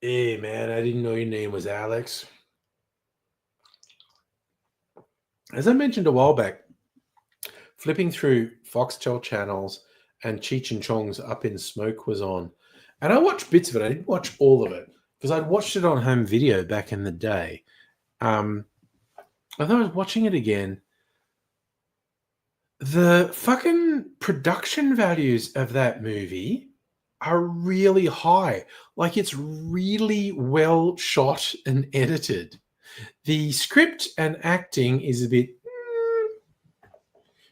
Hey man, I didn't know your name was Alex. As I mentioned a while back, flipping through Foxtel channels and Cheech and Chong's Up in Smoke was on. And I watched bits of it. I didn't watch all of it because I'd watched it on home video back in the day. I thought I was watching it again. The fucking production values of that movie are really high. Like it's really well shot and edited. The script and acting is a bit.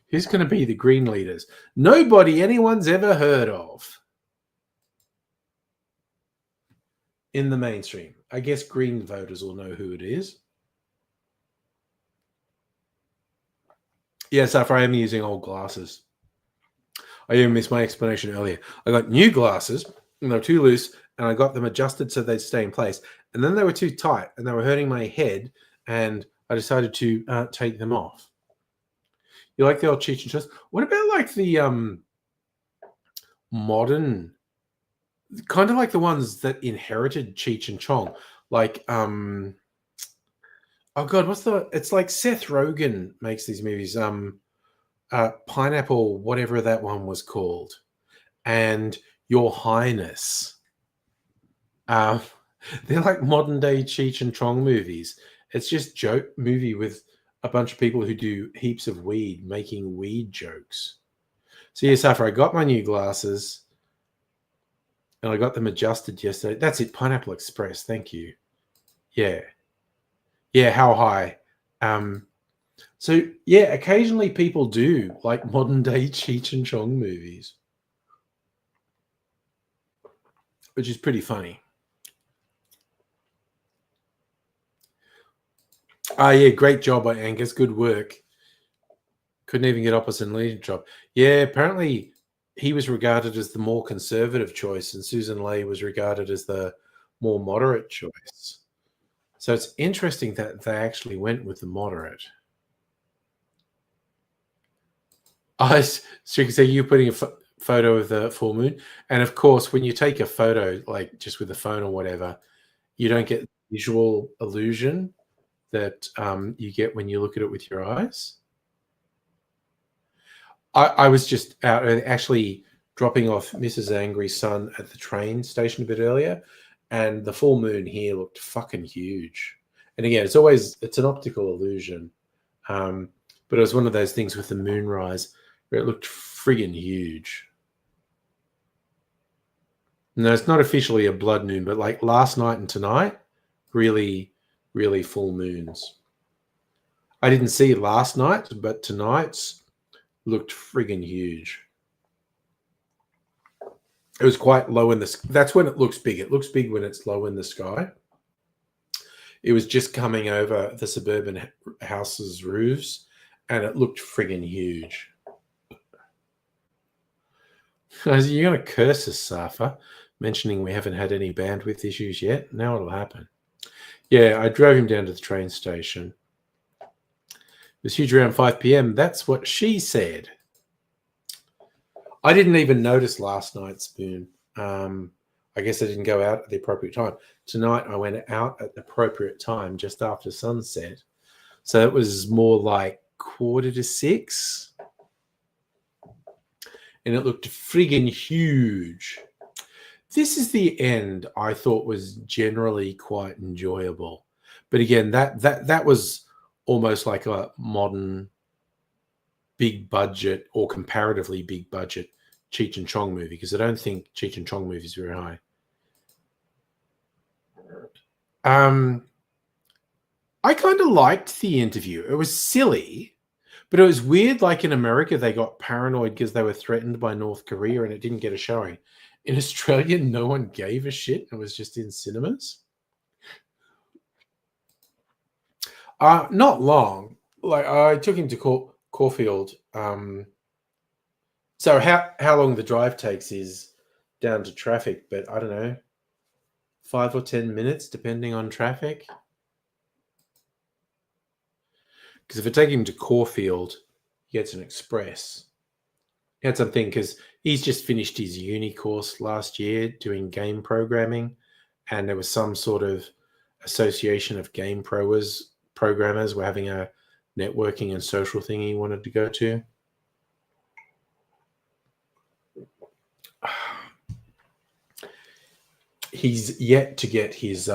Who's going to be the Green leaders? Nobody anyone's ever heard of in the mainstream. I guess Green voters will know who it is. Yes, after I am using old glasses. I even missed my explanation earlier. I got new glasses, and they were too loose, and I got them adjusted so they'd stay in place. And then they were too tight, and they were hurting my head, and I decided to take them off. You like the old Cheech and Chong? What about like the modern, kind of like the ones that inherited Cheech and Chong? Like, oh God, it's like Seth Rogen makes these movies. Pineapple, whatever that one was called, and Your Highness. They're like modern day Cheech and Chong movies. It's just joke movie with a bunch of people who do heaps of weed, making weed jokes. So yes, after I got my new glasses, and I got them adjusted yesterday. That's it, Pineapple Express. Thank you. Yeah. How high? So yeah, occasionally people do like modern day Cheech and Chong movies, which is pretty funny. Yeah, great job by Angus. Good work. Couldn't even get opposite lead job. Yeah, apparently he was regarded as the more conservative choice, and Susan Ley was regarded as the more moderate choice. So it's interesting that they actually went with the moderate. So you can say you're putting a photo of the full moon, and of course, when you take a photo, like just with the phone or whatever, you don't get visual illusion that you get when you look at it with your eyes. I was just out actually dropping off Mrs. Angry's son at the train station a bit earlier, and the full moon here looked fucking huge. And again, it's an optical illusion, but it was one of those things with the moonrise where it looked friggin' huge. No, it's not officially a blood moon, but like last night and tonight, really, really full moons. I didn't see last night, but tonight's looked friggin' huge. It was quite low in the sky. That's when it looks big. It looks big when it's low in the sky. It was just coming over the suburban houses' roofs, and it looked friggin' huge. You're going to curse us, Safa, mentioning we haven't had any bandwidth issues yet. Now it'll happen. Yeah, I drove him down to the train station. It was huge around 5 p.m. That's what she said. I didn't even notice last night's moon. I guess I didn't go out at the appropriate time. Tonight I went out at the appropriate time, just after sunset. So it was more like 5:45. And it looked friggin' huge. This is the end I thought was generally quite enjoyable. But again, that was almost like a modern big budget or comparatively big budget Cheech and Chong movie, because I don't think Cheech and Chong movie is very high. I kind of liked the interview. It was silly, but it was weird. Like in America, they got paranoid because they were threatened by North Korea and it didn't get a showing. In Australia, no one gave a shit. It was just in cinemas. Not long. Like I took him to Caulfield. So how long the drive takes is down to traffic, but I don't know, 5 or 10 minutes, depending on traffic. Because if I take him to Caulfield, he gets an express. He had something because he's just finished his uni course last year doing game programming, and there was some sort of association of game programmers were having a networking and social thing he wanted to go to. He's yet to get his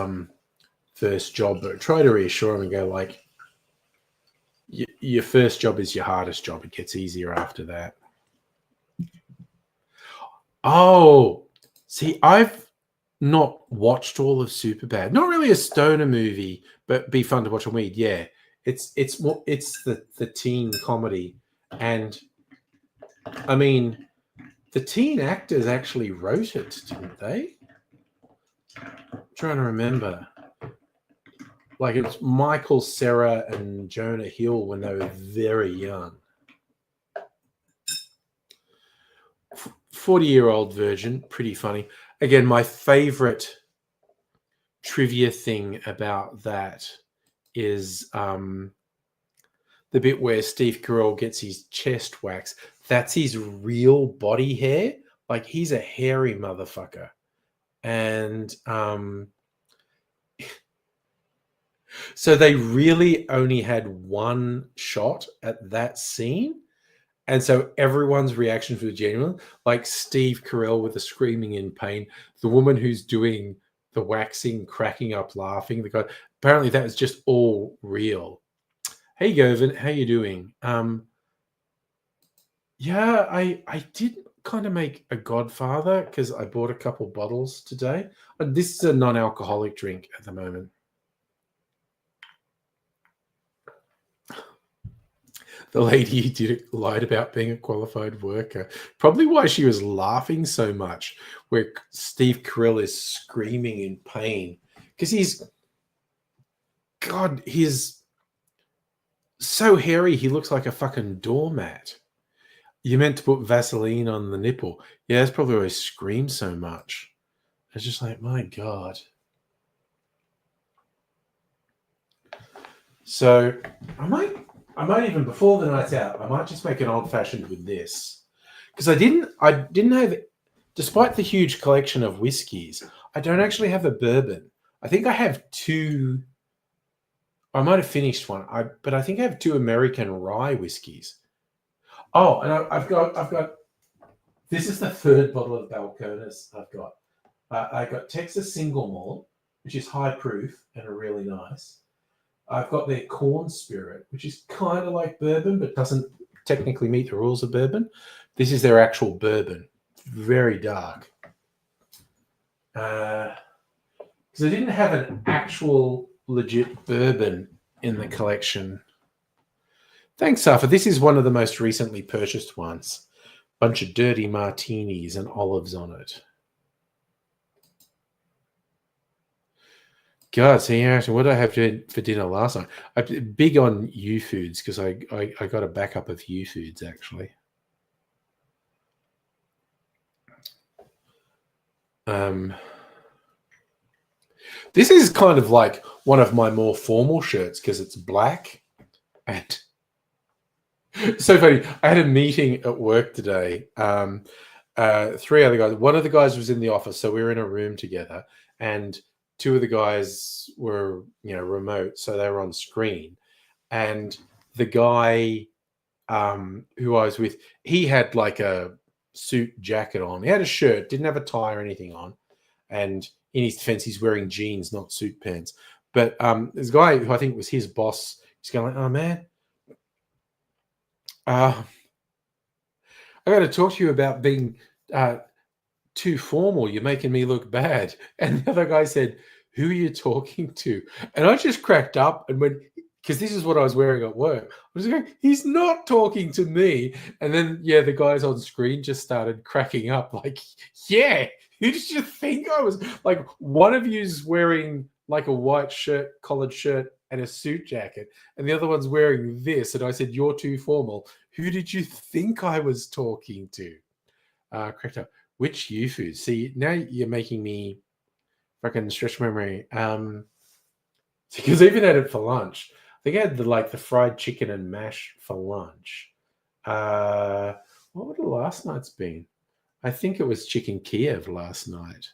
first job, but try to reassure him and go like, your first job is your hardest job. It gets easier after that. Oh, see, I've not watched all of Superbad. Not really a stoner movie, but be fun to watch on weed. Yeah, it's the teen comedy, and I mean, the teen actors actually wrote it, didn't they? I'm trying to remember. Like it's Michael Cera and Jonah Hill when they were very young. 40-year-old virgin, pretty funny. Again, my favorite trivia thing about that is the bit where Steve Carell gets his chest waxed. That's his real body hair. Like he's a hairy motherfucker. And so they really only had one shot at that scene. And so everyone's reactions were genuine. Like Steve Carell with the screaming in pain, the woman who's doing the waxing, cracking up, laughing. The guy, apparently that was just all real. Hey, Govan, how you doing? Yeah, I did kind of make a Godfather because I bought a couple bottles today. This is a non-alcoholic drink at the moment. The lady who did it lied about being a qualified worker. Probably why she was laughing so much, where Steve Carell is screaming in pain. Because he's so hairy, he looks like a fucking doormat. You meant to put Vaseline on the nipple. Yeah, that's probably why he screams so much. It's just like, my God. So I might I might even, before the night's out, I might just make an old fashioned with this. Because I didn't have, despite the huge collection of whiskies, I don't actually have a bourbon. I think I have two. I might have finished one, but I think I have two American rye whiskies. Oh, and I've got. This is the third bottle of Balcones I've got. I got Texas Single Malt, which is high proof and are really nice. I've got their Corn Spirit, which is kind of like bourbon, but doesn't technically meet the rules of bourbon. This is their actual bourbon, very dark. Because I didn't have an actual legit bourbon in the collection. Thanks, Safa. This is one of the most recently purchased ones. Bunch of dirty martinis and olives on it. God, so yeah, what did I have for dinner last night? I'm big on U Foods because I got a backup of U Foods actually. This is kind of like one of my more formal shirts because it's black. And so funny. I had a meeting at work today. Three other guys. One of the guys was in the office, so we were in a room together, and two of the guys were, remote, so they were on screen. And the guy who I was with, he had like a suit jacket on. He had a shirt, didn't have a tie or anything on. And in his defense, he's wearing jeans, not suit pants. But this guy who I think was his boss, he's going like, "Oh man, I got to talk to you about being too formal. You're making me look bad." And the other guy said, "Who are you talking to?" And I just cracked up and went, because this is what I was wearing at work. I was going, he's not talking to me. And then, the guys on screen just started cracking up like, yeah, who did you think I was? Like, one of you's wearing like a white shirt, collared shirt, and a suit jacket, and the other one's wearing this. And I said, "You're too formal. Who did you think I was talking to?" Cracked up. Which UFOs? See, now you're making me fucking stretch memory. Because I even had it for lunch. I think I had the fried chicken and mash for lunch. What would the last night's been? I think it was chicken Kiev last night.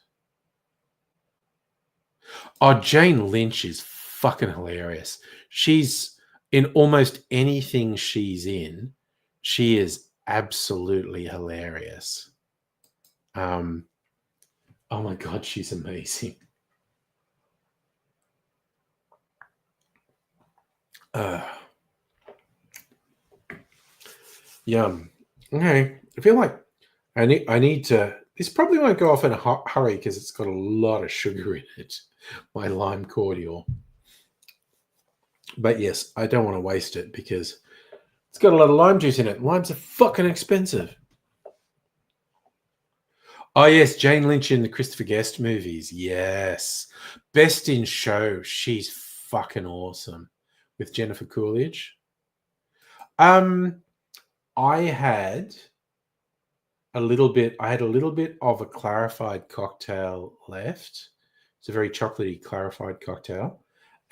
Oh, Jane Lynch is fucking hilarious. She's in almost anything she's in. She is absolutely hilarious. Oh my God, she's amazing. Yum. Okay, I feel like I need to. This probably won't go off in a hurry because it's got a lot of sugar in it. My lime cordial. But yes, I don't want to waste it because it's got a lot of lime juice in it. Limes are fucking expensive. Oh yes, Jane Lynch in the Christopher Guest movies. Yes, Best in Show. She's fucking awesome with Jennifer Coolidge. I had a little bit of a clarified cocktail left. It's a very chocolatey clarified cocktail.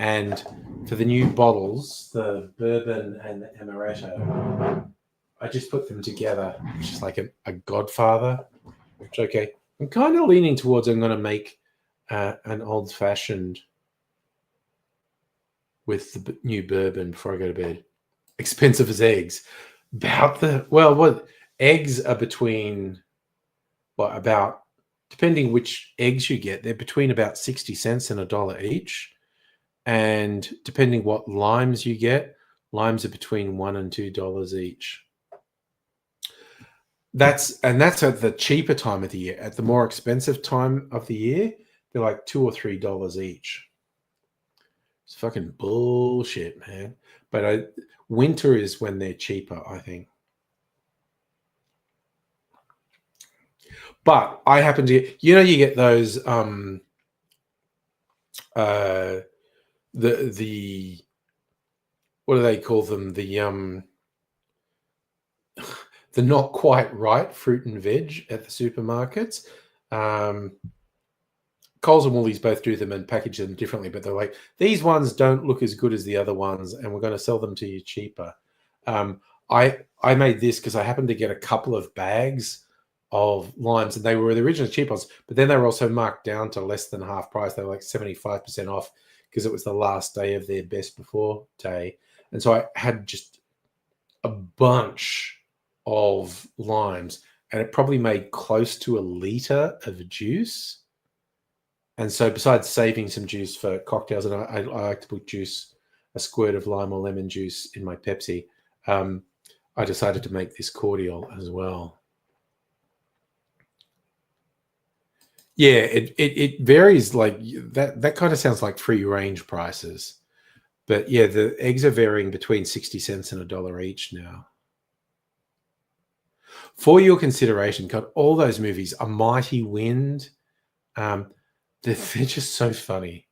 And for the new bottles, the bourbon and the amaretto, I just put them together, which is like a Godfather. Which, okay, I'm kind of leaning towards I'm going to make an old fashioned with the new bourbon before I go to bed. Expensive as eggs. What eggs are between, about, depending which eggs you get, they're between about 60 cents and $1 each. And depending what limes you get, limes are between $1 and $2 each. That's at the cheaper time of the year. At the more expensive time of the year, they're like $2 or $3 each. It's fucking bullshit, man. But winter is when they're cheaper, I think. But I happen to get, you get those the what do they call them? The not quite right fruit and veg at the supermarkets. Coles and Woolies both do them and package them differently, but they're like, these ones don't look as good as the other ones, and we're going to sell them to you cheaper. I made this because I happened to get a couple of bags of limes, and they were the original cheap ones, but then they were also marked down to less than half price. They were like 75% off because it was the last day of their best before day. And so I had just a bunch of limes, and it probably made close to a liter of juice. And so besides saving some juice for cocktails, and I like to put juice, a squirt of lime or lemon juice in my Pepsi, I decided to make this cordial as well. Yeah, it varies. Like that kind of sounds like free range prices. But yeah, the eggs are varying between 60 cents and $1 each now. For your consideration, got all those movies, A Mighty Wind, they're just so funny.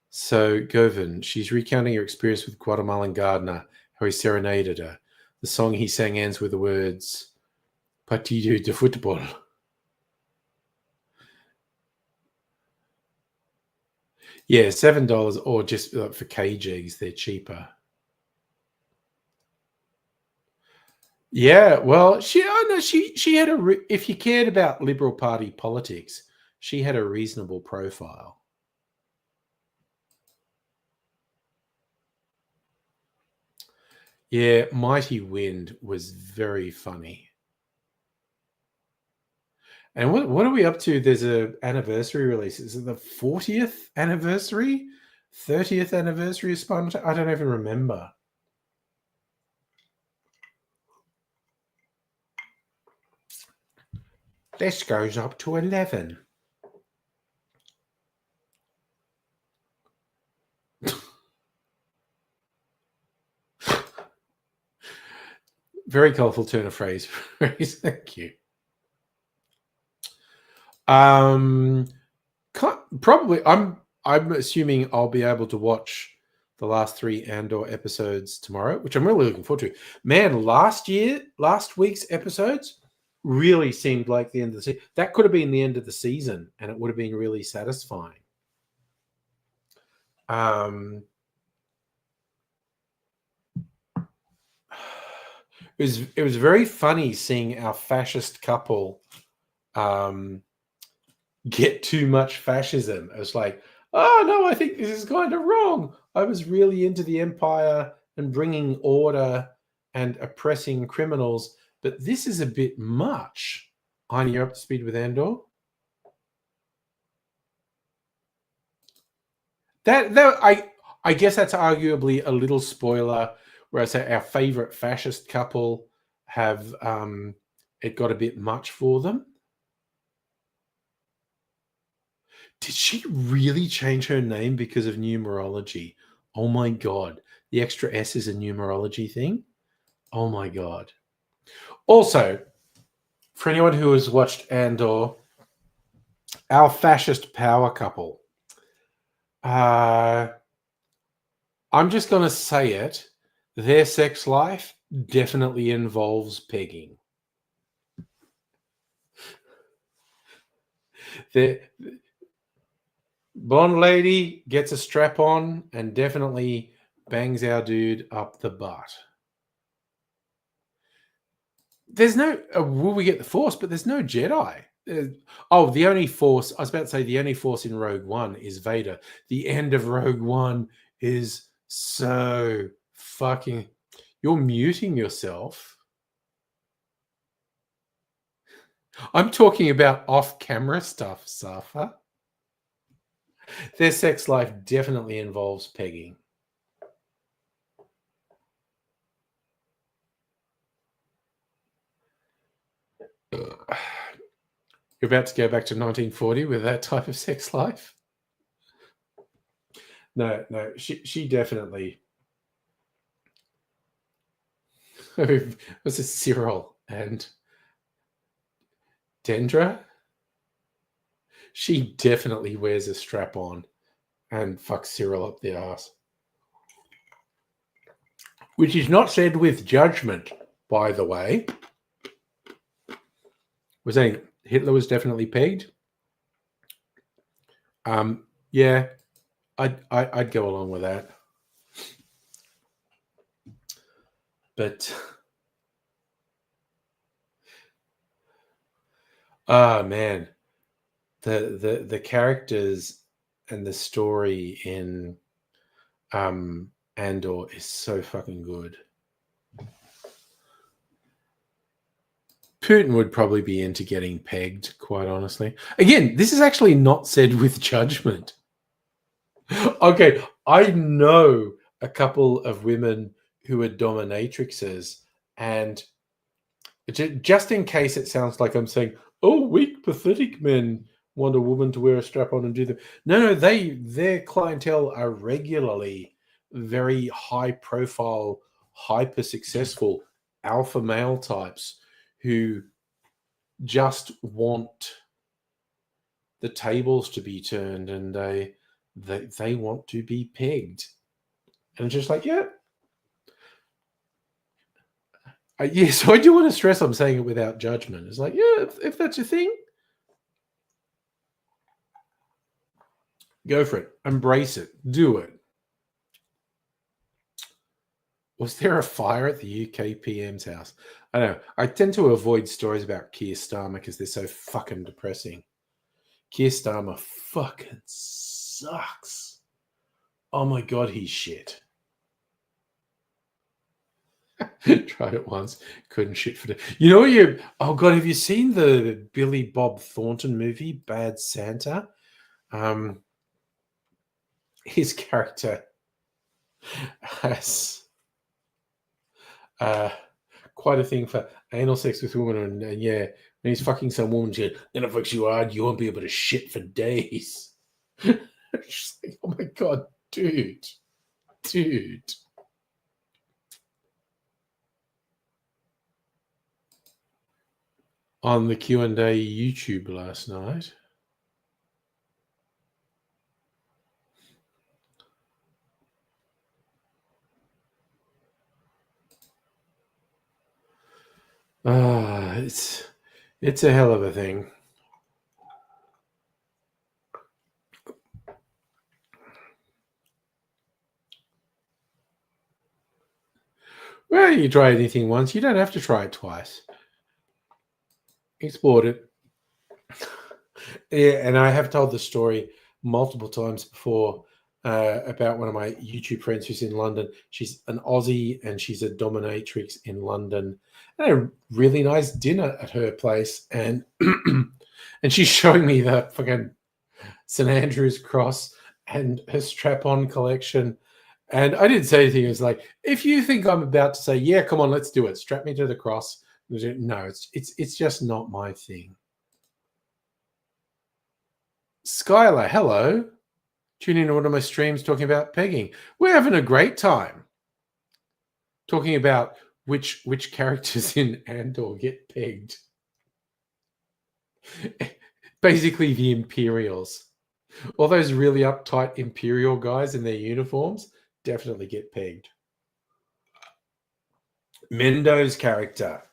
So Govan, she's recounting her experience with Guatemalan gardener, how he serenaded her. The song he sang ends with the words, Partido de Futbol. Yeah, $7 or just for cage eggs, they're cheaper. Yeah, well, she had if you cared about Liberal Party politics, she had a reasonable profile. Yeah, Mighty Wind was very funny. And what are we up to? There's an anniversary release. Is it the 40th anniversary? 30th anniversary of SpongeBob? I don't even remember. This goes up to 11. Very colourful turn of phrase. Thank you. Probably, I'm assuming I'll be able to watch the last 3 Andor episodes tomorrow, which I'm really looking forward to. Man, last week's episodes really seemed like the end of the season. That could have been the end of the season, and it would have been really satisfying. It was very funny seeing our fascist couple get too much fascism. It was like, oh no, I think this is kind of wrong. I was really into the empire and bringing order and oppressing criminals, but this is a bit much. Heine, you're up to speed with Andor? I guess that's arguably a little spoiler, where I say our favorite fascist couple have it got a bit much for them. Did she really change her name because of numerology? Oh my God. The extra S is a numerology thing? Oh my God. Also, for anyone who has watched Andor, our fascist power couple. I'm just going to say it. Their sex life definitely involves pegging. The blonde lady gets a strap on and definitely bangs our dude up the butt. There's no, will we get the Force? But there's no Jedi. The only Force, I was about to say the only Force in Rogue One is Vader. The end of Rogue One is so fucking... You're muting yourself. I'm talking about off-camera stuff, Safa. Their sex life definitely involves pegging. You're about to go back to 1940 with that type of sex life? No, she definitely... Was it Cyril and Dendra? She definitely wears a strap on and fucks Cyril up the ass. Which is not said with judgment, by the way. We're saying Hitler was definitely pegged. Yeah, I'd go along with that. But oh man, the characters and the story in Andor is so fucking good. Putin would probably be into getting pegged, quite honestly. Again, this is actually not said with judgment. Okay, I know a couple of women who are dominatrixes, and just in case it sounds like I'm saying, "Oh, weak, pathetic men want a woman to wear a strap on and do the." No, their clientele are regularly very high profile, hyper successful alpha male types who just want the tables to be turned, and they want to be pegged, and it's just like, yeah. Yeah, so I do want to stress I'm saying it without judgment. It's like, yeah, if that's your thing, go for it. Embrace it. Do it. Was there a fire at the UK PM's house? I don't know. I tend to avoid stories about Keir Starmer because they're so fucking depressing. Keir Starmer fucking sucks. Oh my god, he's shit. Tried it once, couldn't shit for the. You know what you? Oh god, have you seen the Billy Bob Thornton movie, Bad Santa? His character has quite a thing for anal sex with women, and yeah, when he's fucking some woman, she goes, then it fucks you hard, you won't be able to shit for days. Just like, oh my god, dude. On the Q&A YouTube last night. It's a hell of a thing. Well, you try anything once, you don't have to try it twice. Explored it. Yeah, and I have told the story multiple times before about one of my YouTube friends who's in London. She's an Aussie and she's a dominatrix in London. I had a really nice dinner at her place, and and she's showing me the fucking St Andrew's cross and her strap-on collection. And I didn't say anything. It was like, if you think I'm about to say, yeah, come on, let's do it, strap me to the cross. No, it's just not my thing. Skylar, hello. Tune in to one of my streams talking about pegging. We're having a great time talking about which characters in Andor get pegged. Basically, the Imperials. All those really uptight Imperial guys in their uniforms definitely get pegged. Mendo's character.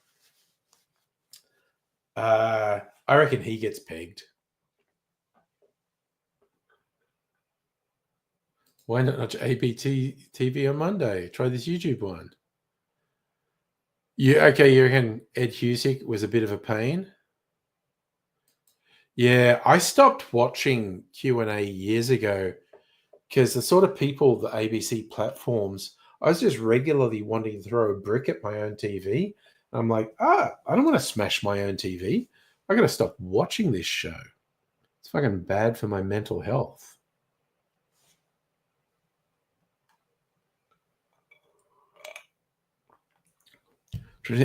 I reckon he gets pegged. Why not watch ABT TV on Monday? Try this YouTube one. You reckon Ed Husick was a bit of a pain? Yeah, I stopped watching Q&A years ago because the sort of people, the ABC platforms, I was just regularly wanting to throw a brick at my own TV. I'm like, I don't want to smash my own TV. I got to stop watching this show. It's fucking bad for my mental health.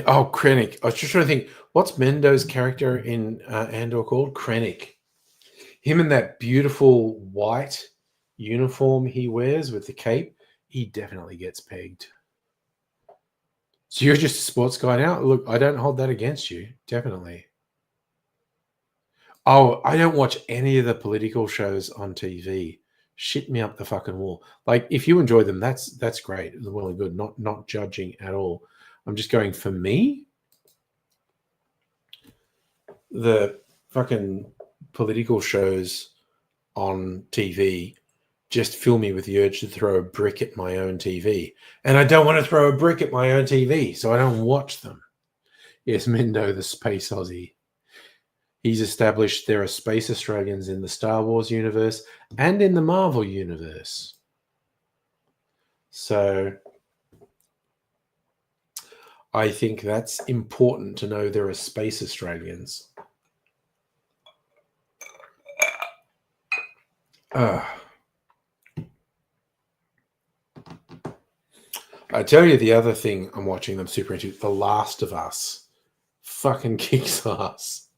Oh, Krennic. I was just trying to think, what's Mendo's character in Andor called? Krennic. Him in that beautiful white uniform he wears with the cape, he definitely gets pegged. So you're just a sports guy now? Look, I don't hold that against you. Definitely. Oh, I don't watch any of the political shows on TV. Shit me up the fucking wall. Like, if you enjoy them, that's great. It's well and good. Not judging at all. I'm just going, for me, the fucking political shows on TV just fill me with the urge to throw a brick at my own TV. And I don't want to throw a brick at my own TV, so I don't watch them. Yes, Mendo, the space Aussie. He's established there are space Australians in the Star Wars universe and in the Marvel universe. So I think that's important to know there are space Australians. I tell you the other thing I'm watching, I'm super into, The Last of Us. Fucking kicks ass.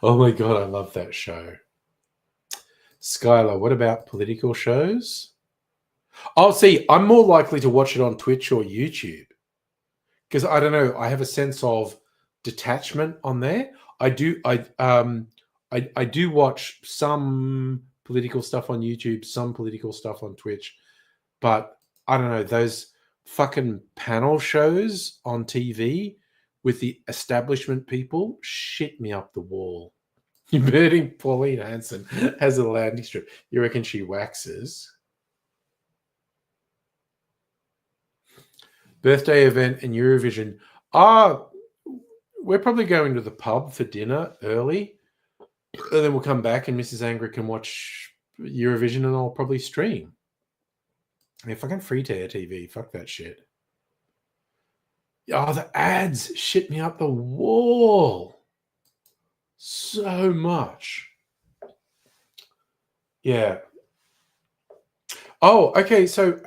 Oh my God, I love that show. Skylar, what about political shows? Oh, see, I'm more likely to watch it on Twitch or YouTube. Because I don't know, I have a sense of detachment on there. I do watch some political stuff on YouTube, some political stuff on Twitch, but I don't know, those fucking panel shows on TV with the establishment people shit me up the wall. You're birding Pauline Hanson has a landing strip. You reckon she waxes? Birthday event and Eurovision. We're probably going to the pub for dinner early. And then we'll come back and Mrs. Angry can watch Eurovision and I'll probably stream. I mean, fucking free to air TV. Fuck that shit. Oh, the ads shit me up the wall. So much. Yeah. Oh, okay. So,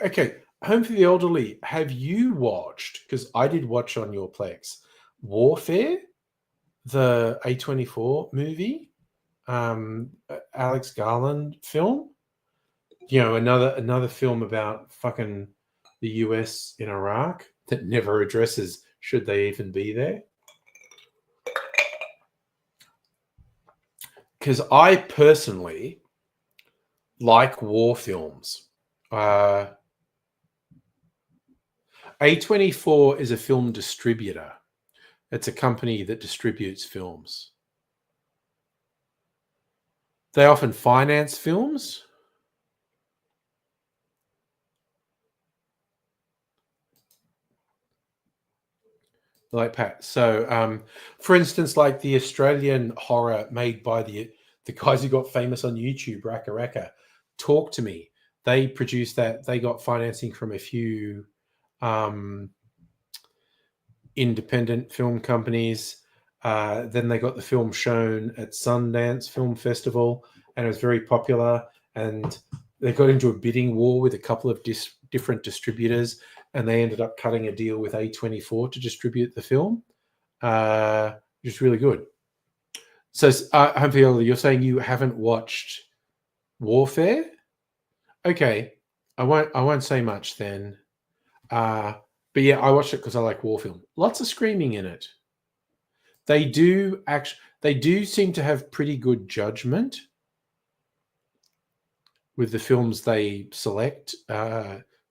Home for the Elderly. Have you watched, because I did watch on your Plex, Warfare, the A24 movie, Alex Garland film? You know, another film about fucking the US in Iraq that never addresses should they even be there. Because I personally like war films. A24 is a film distributor. It's a company that distributes films. They often finance films. Like Pat. So, for instance, like the Australian horror made by the guys who got famous on YouTube, Raka Raka, Talk to Me. They produced that. They got financing from a few independent film companies. Then they got the film shown at Sundance Film Festival, and it was very popular. And they got into a bidding war with a couple of different distributors, and they ended up cutting a deal with A24 to distribute the film, which is really good. So, Humphrey, you're saying you haven't watched Warfare? Okay, I won't say much then. But yeah, I watched it because I like war film. Lots of screaming in it. They do seem to have pretty good judgment with the films they select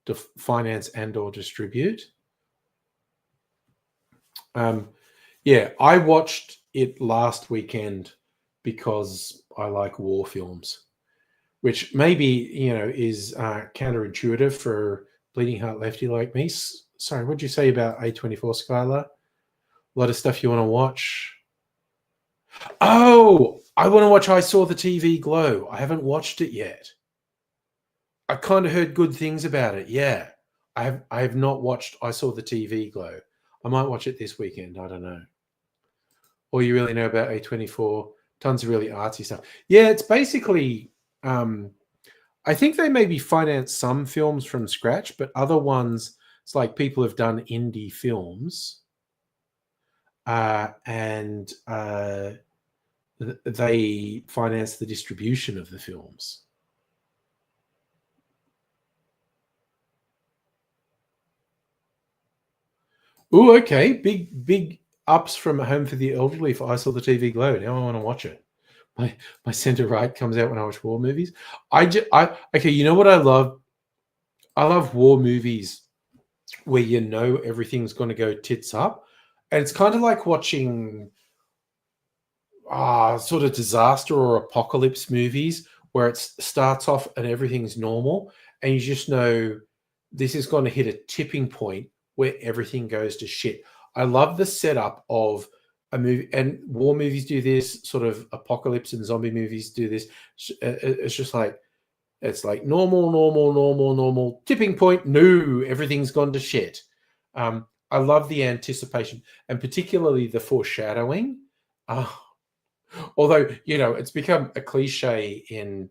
to finance and or distribute. Yeah, I watched it last weekend because I like war films, which maybe, you know, is counterintuitive for Bleeding Heart Lefty like me. Sorry, what'd you say about A24, Skylar? A lot of stuff you want to watch. Oh, I want to watch I Saw the TV Glow. I haven't watched it yet. I kind of heard good things about it. Yeah, I have not watched I Saw the TV Glow. I might watch it this weekend. I don't know. All you really know about A24, tons of really artsy stuff. Yeah, it's basically, I think they maybe finance some films from scratch, but other ones, it's like people have done indie films and they finance the distribution of the films. Oh, okay. Big ups from Home for the Elderly for I Saw the TV Glow. Now I want to watch it. My center right comes out when I watch war movies. Okay, you know what I love? I love war movies where you know everything's going to go tits up. And it's kind of like watching sort of disaster or apocalypse movies where it starts off and everything's normal, and you just know this is going to hit a tipping point where everything goes to shit. I love the setup of a movie, and war movies do this, sort of apocalypse and zombie movies do this. It's just like, it's like normal, tipping point, no, everything's gone to shit. I love the anticipation, and particularly the foreshadowing. Although, it's become a cliche in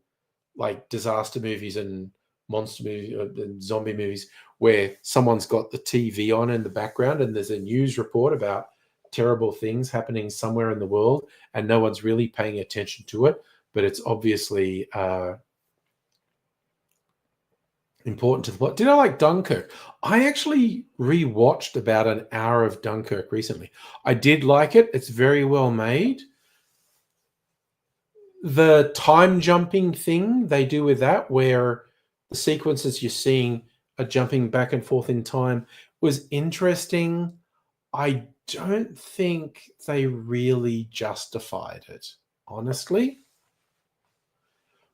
like disaster movies and monster movies and zombie movies where someone's got the TV on in the background and there's a news report about terrible things happening somewhere in the world and no one's really paying attention to it, but it's obviously important to the plot. Did I like Dunkirk? I actually rewatched about an hour of Dunkirk recently. I did like it. It's very well made. The time jumping thing they do with that, where the sequences you're seeing are jumping back and forth in time, was interesting. I don't think they really justified it, honestly.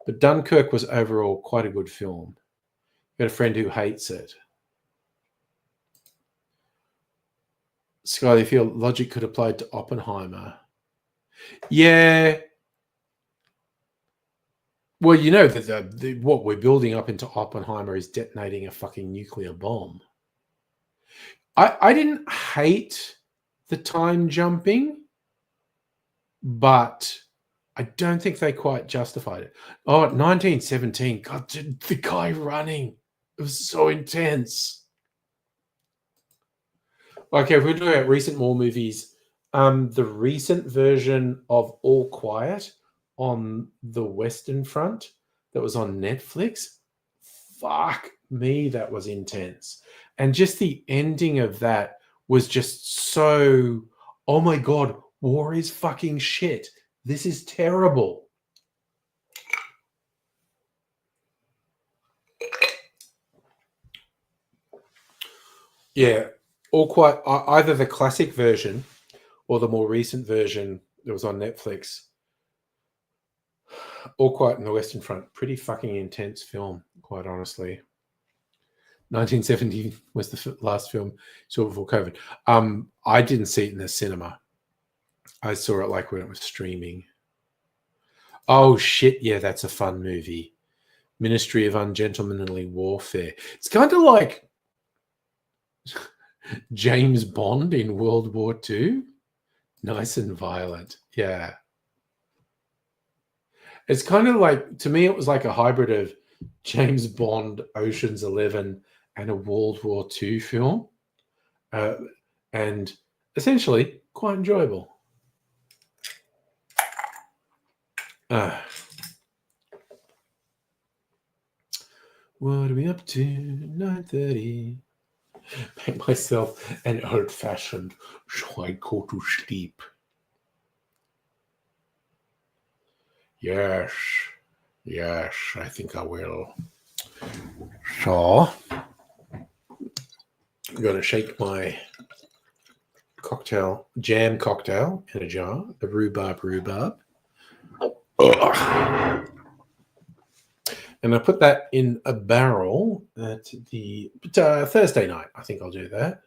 But Dunkirk was overall quite a good film. Got a friend who hates it. Sky, they feel logic could apply to Oppenheimer. Yeah. Well, that what we're building up into Oppenheimer is detonating a fucking nuclear bomb. I didn't hate the time jumping, but I don't think they quite justified it. Oh, 1917. God, the guy running. It was so intense. Okay, if we're talking about recent war movies, the recent version of All Quiet on the Western Front that was on Netflix, fuck me, that was intense. And just the ending of that was just so, oh my God, war is fucking shit. This is terrible. Yeah, All Quiet, either the classic version or the more recent version that was on Netflix. All Quiet on the Western Front, pretty fucking intense film, quite honestly. 1970 was the last film saw before COVID. I didn't see it in the cinema. I saw it like when it was streaming. Oh shit, yeah, that's a fun movie. Ministry of Ungentlemanly Warfare. It's kind of like James Bond in World War II. Nice and violent. Yeah. It's kind of like, to me, it was like a hybrid of James Bond, Ocean's 11, and a World War II film. And essentially quite enjoyable. What are we up to? 9:30. Make myself an old-fashioned so I go to sleep. Yes, I think I will. So, I'm going to shake my jam cocktail in a jar, the rhubarb. And I put that in a barrel at the Thursday night. I think I'll do that.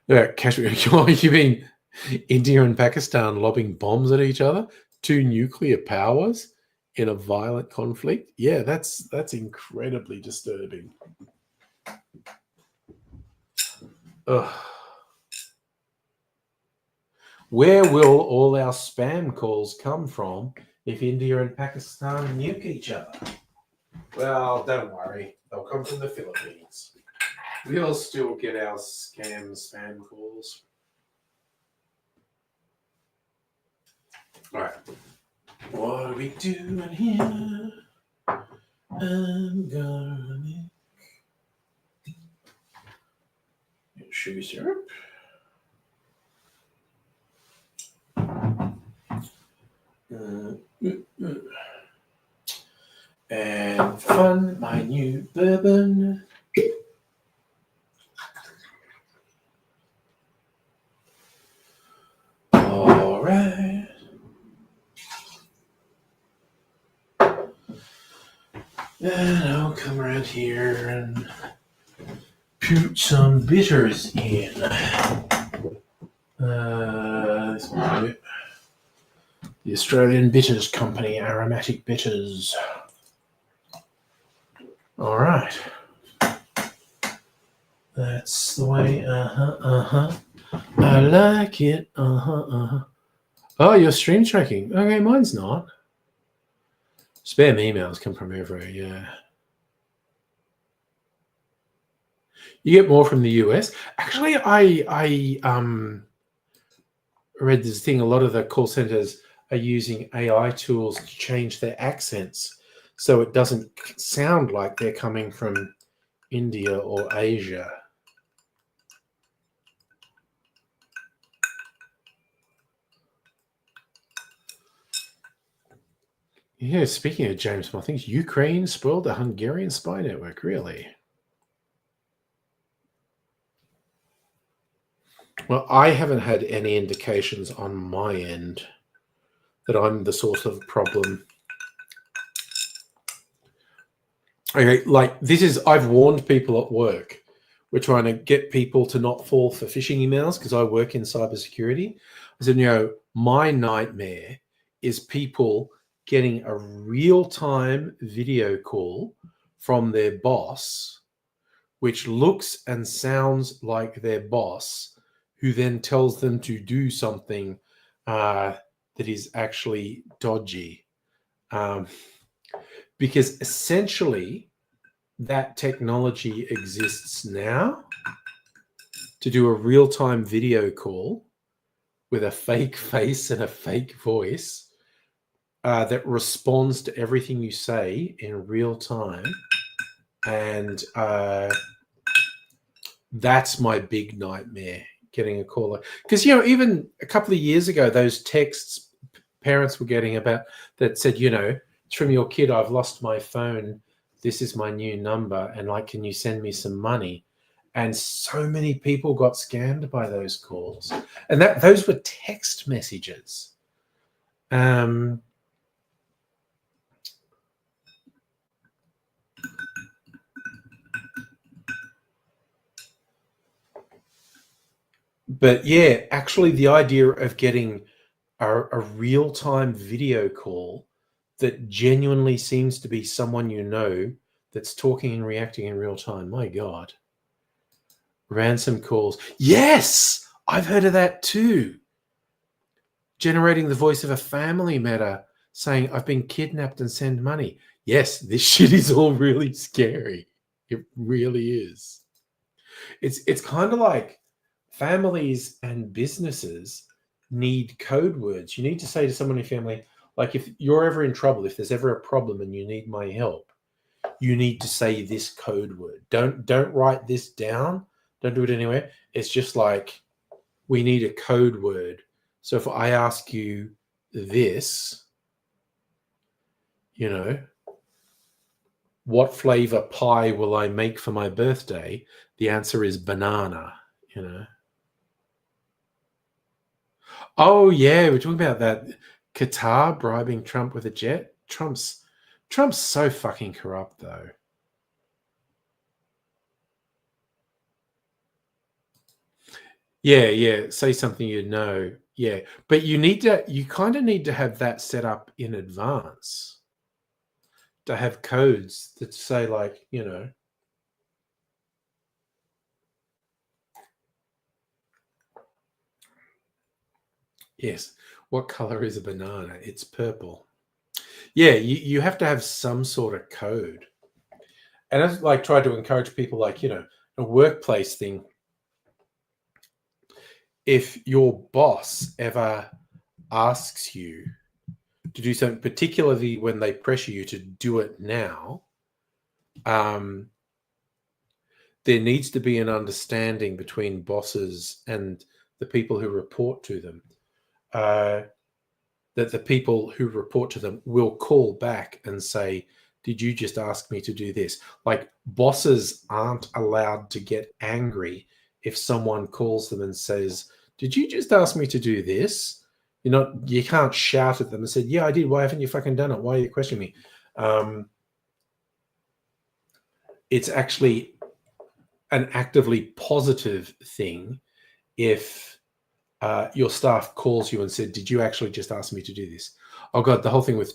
Yeah, Kashmir, you mean India and Pakistan lobbing bombs at each other? Two nuclear powers in a violent conflict? Yeah, that's incredibly disturbing. Ugh. Where will all our spam calls come from if India and Pakistan nuke each other? Well, don't worry. They'll come from the Philippines. We'll still get our spam calls. All right. What are we doing here? I'm gonna make sugar syrup. And fun my new bourbon. All right. And I'll come around here and put some bitters in. This will do it. The Australian Bitters Company, aromatic bitters. All right. That's the way. I like it. Oh, your stream tracking. Okay, mine's not. Spam emails come from everywhere. Yeah. You get more from the US. Actually, I read this thing. A lot of the call centers are using AI tools to change their accents so it doesn't sound like they're coming from India or Asia. Yeah, speaking of James Bond things, Ukraine spoiled the Hungarian spy network, really? Well, I haven't had any indications on my end that I'm the source of problem. Okay, like this is, I've warned people at work. We're trying to get people to not fall for phishing emails because I work in cybersecurity. I said, my nightmare is people getting a real-time video call from their boss, which looks and sounds like their boss, who then tells them to do something that is actually dodgy. Because essentially that technology exists now to do a real-time video call with a fake face and a fake voice that responds to everything you say in real time. And that's my big nightmare, getting a call. Because, even a couple of years ago, those texts parents were getting about that said, it's from your kid, I've lost my phone, this is my new number, and can you send me some money? And so many people got scammed by those calls. And those were text messages. But yeah, actually the idea of getting a real-time video call that genuinely seems to be someone that's talking and reacting in real time. My God. Ransom calls. Yes! I've heard of that too. Generating the voice of a family member saying, I've been kidnapped and send money. Yes, this shit is all really scary. It really is. It's kind of like families and businesses need code words. You need to say to someone in your family, if you're ever in trouble, if there's ever a problem and you need my help, you need to say this code word. Don't write this down. Don't do it anywhere. It's just we need a code word. So if I ask you this, what flavor pie will I make for my birthday? The answer is banana, Oh yeah, we're talking about that Qatar bribing Trump with a jet. Trump's so fucking corrupt though. Yeah. Say something Yeah. But you kind of need to have that set up in advance. To have codes that say Yes. What color is a banana? It's purple. Yeah, you have to have some sort of code. And I try to encourage people a workplace thing. If your boss ever asks you to do something, particularly when they pressure you to do it now, there needs to be an understanding between bosses and the people who report to them, that the people who report to them will call back and say, did you just ask me to do this? Bosses aren't allowed to get angry if someone calls them and says, did you just ask me to do this? You can't shout at them and say, yeah, I did. Why haven't you fucking done it? Why are you questioning me? it's actually an actively positive thing if your staff calls you and said, "Did you actually just ask me to do this?" Oh God, the whole thing with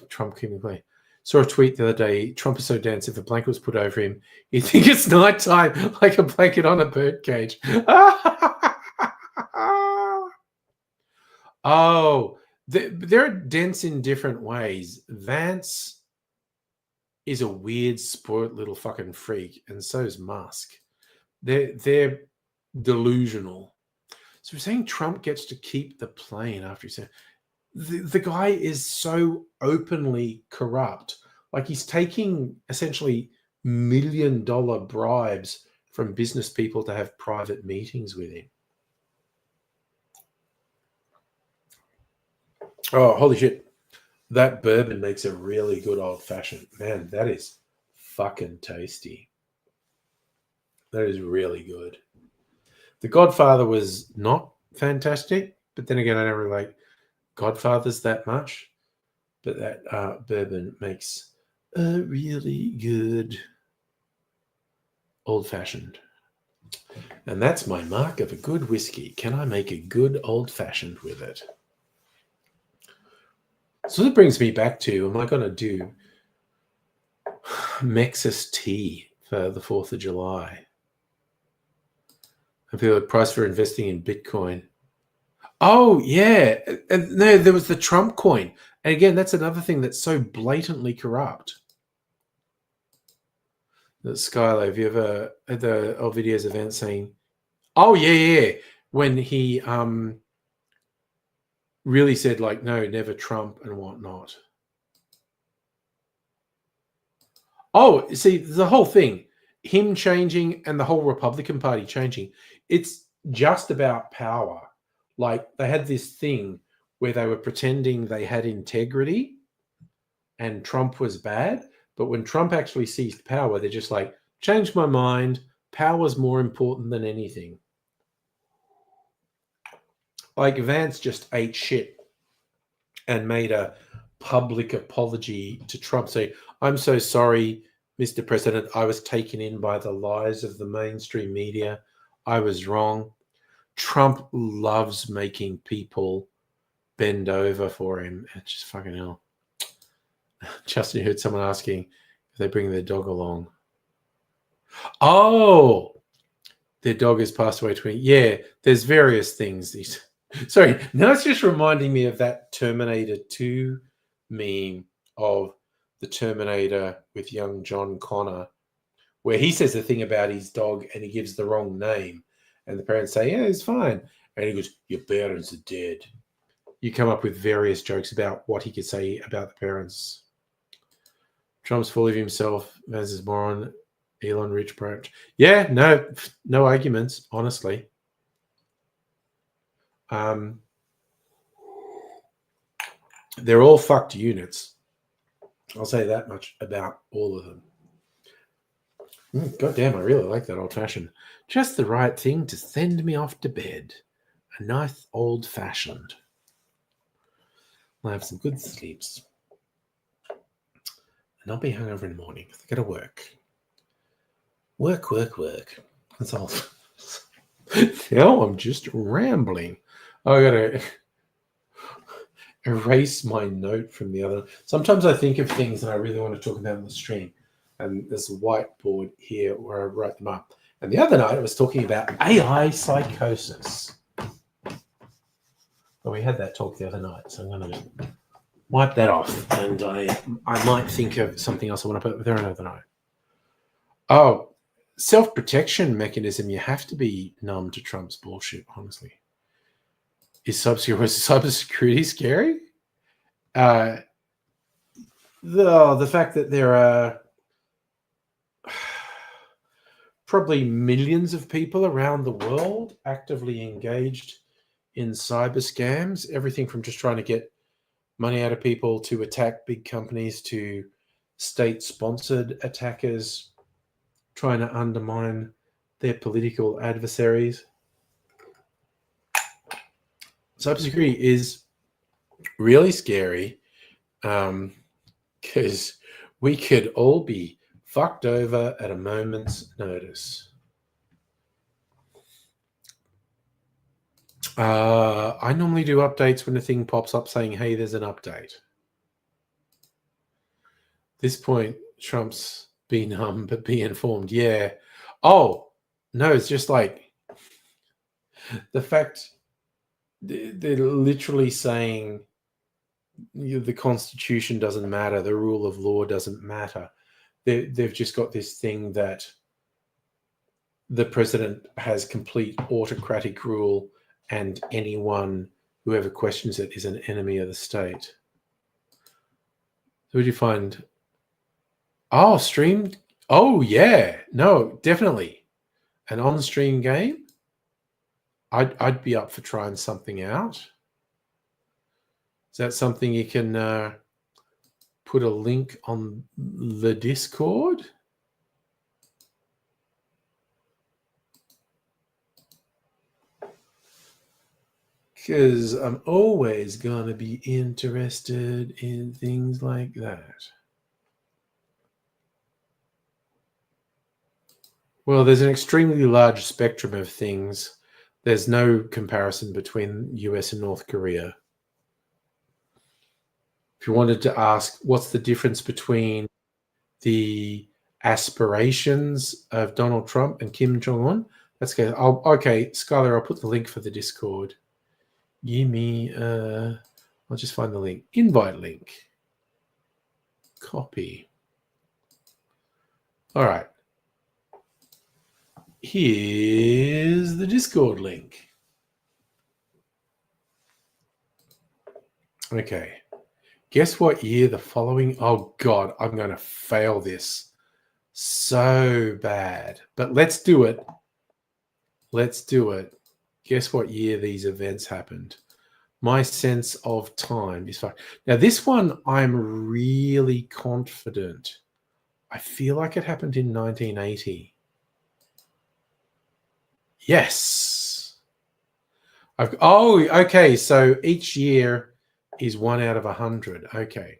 Trump keeping play. Saw a tweet the other day. Trump is so dense, if a blanket was put over him, he'd think it's nighttime, like a blanket on a birdcage. Oh, they're dense in different ways. Vance is a weird, spoiled little fucking freak, and so is Musk. They're delusional. So we're saying Trump gets to keep the plane after he said the guy is so openly corrupt. Like he's taking essentially $1 million bribes from business people to have private meetings with him. Oh, holy shit. That bourbon makes a really good old fashioned. Man, that is fucking tasty. That is really good. The Godfather was not fantastic, but then again, I don't really like Godfathers that much. But that bourbon makes a really good old fashioned. And that's my mark of a good whiskey. Can I make a good old fashioned with it? So that brings me back to, am I going to do Mexus tea for the 4th of July? I feel like price for investing in Bitcoin. Oh, yeah. And no, there was the Trump coin. And again, that's another thing that's so blatantly corrupt. That Skylar, have you ever had the old videos of Vance saying, oh, yeah. When he really said, like, no, never Trump and whatnot. Oh, see, the whole thing, him changing and the whole Republican Party changing, it's just about power. Like they had this thing where they were pretending they had integrity and Trump was bad. But when Trump actually seized power, they're just like, changed my mind. Power's more important than anything. Like Vance just ate shit and made a public apology to Trump. Say, I'm so sorry, Mr. President. I was taken in by the lies of the mainstream media. I was wrong. Trump loves making people bend over for him. It's just fucking hell. Justin heard someone asking if they bring their dog along. Oh, their dog has passed away 20. Yeah, there's various things. Sorry, now it's just reminding me of that Terminator 2 meme of the Terminator with young John Connor, where he says the thing about his dog and he gives the wrong name. And the parents say, yeah, it's fine. And he goes, your parents are dead. You come up with various jokes about what he could say about the parents. Trump's full of himself. Vance is moron. Elon rich branch. Yeah, no arguments, honestly. They're all fucked units. I'll say that much about all of them. God damn, I really like that old fashioned. Just the right thing to send me off to bed. A nice old fashioned. I'll have some good sleeps. And I'll be hungover in the morning because I got to work. Work. That's all. Now I'm just rambling. I got to erase my note from the other. Sometimes I think of things that I really want to talk about on the stream. And there's a whiteboard here where I write them up. And the other night I was talking about AI psychosis. Well, we had that talk the other night, so I'm going to wipe that off. And I might think of something else I want to put there another night. Oh, self-protection mechanism. You have to be numb to Trump's bullshit, honestly. Was cybersecurity scary? The fact that there are probably millions of people around the world actively engaged in cyber scams, everything from just trying to get money out of people to attack big companies to state-sponsored attackers trying to undermine their political adversaries. Cybersecurity is really scary because we could all be fucked over at a moment's notice. I normally do updates when a thing pops up saying, hey, there's an update. This point, Trump's be numb, but be informed. Yeah. Oh, no, it's just like the fact they're literally saying the Constitution doesn't matter, the rule of law doesn't matter. They've just got this thing that the president has complete autocratic rule, and anyone who ever questions it is an enemy of the state. So would you find? Oh, streamed. Oh yeah, no, definitely an on-stream game. I'd be up for trying something out. Is that something you can put a link on the Discord? Because I'm always going to be interested in things like that. Well, there's an extremely large spectrum of things. There's no comparison between US and North Korea. If you wanted to ask what's the difference between the aspirations of Donald Trump and Kim Jong-un, that's good. Okay, Skylar, I'll put the link for the Discord. I'll just find the link. Invite link. Copy. All right. Here's the Discord link. Okay. Guess what year the following? Oh, God, I'm going to fail this so bad. But let's do it. Let's do it. Guess what year these events happened? My sense of time is fine. Now, this one, I'm really confident. I feel like it happened in 1980. Yes. Okay. So each year is 1 out of 100. Okay.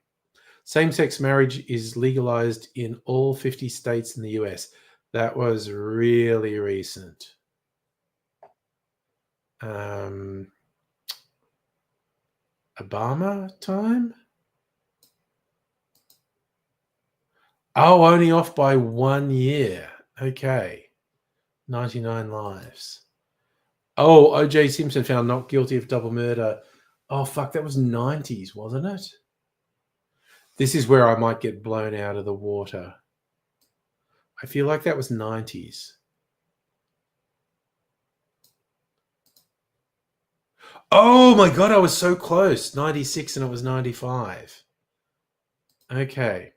Same-sex marriage is legalized in all 50 states in the US. That was really recent. Obama time? Oh, only off by 1 year. Okay. 99 lives. Oh, O.J. Simpson found not guilty of double murder. Oh, fuck, that was 90s, wasn't it? This is where I might get blown out of the water. I feel like that was 90s. Oh my God, I was so close. 96 and it was 95. Okay.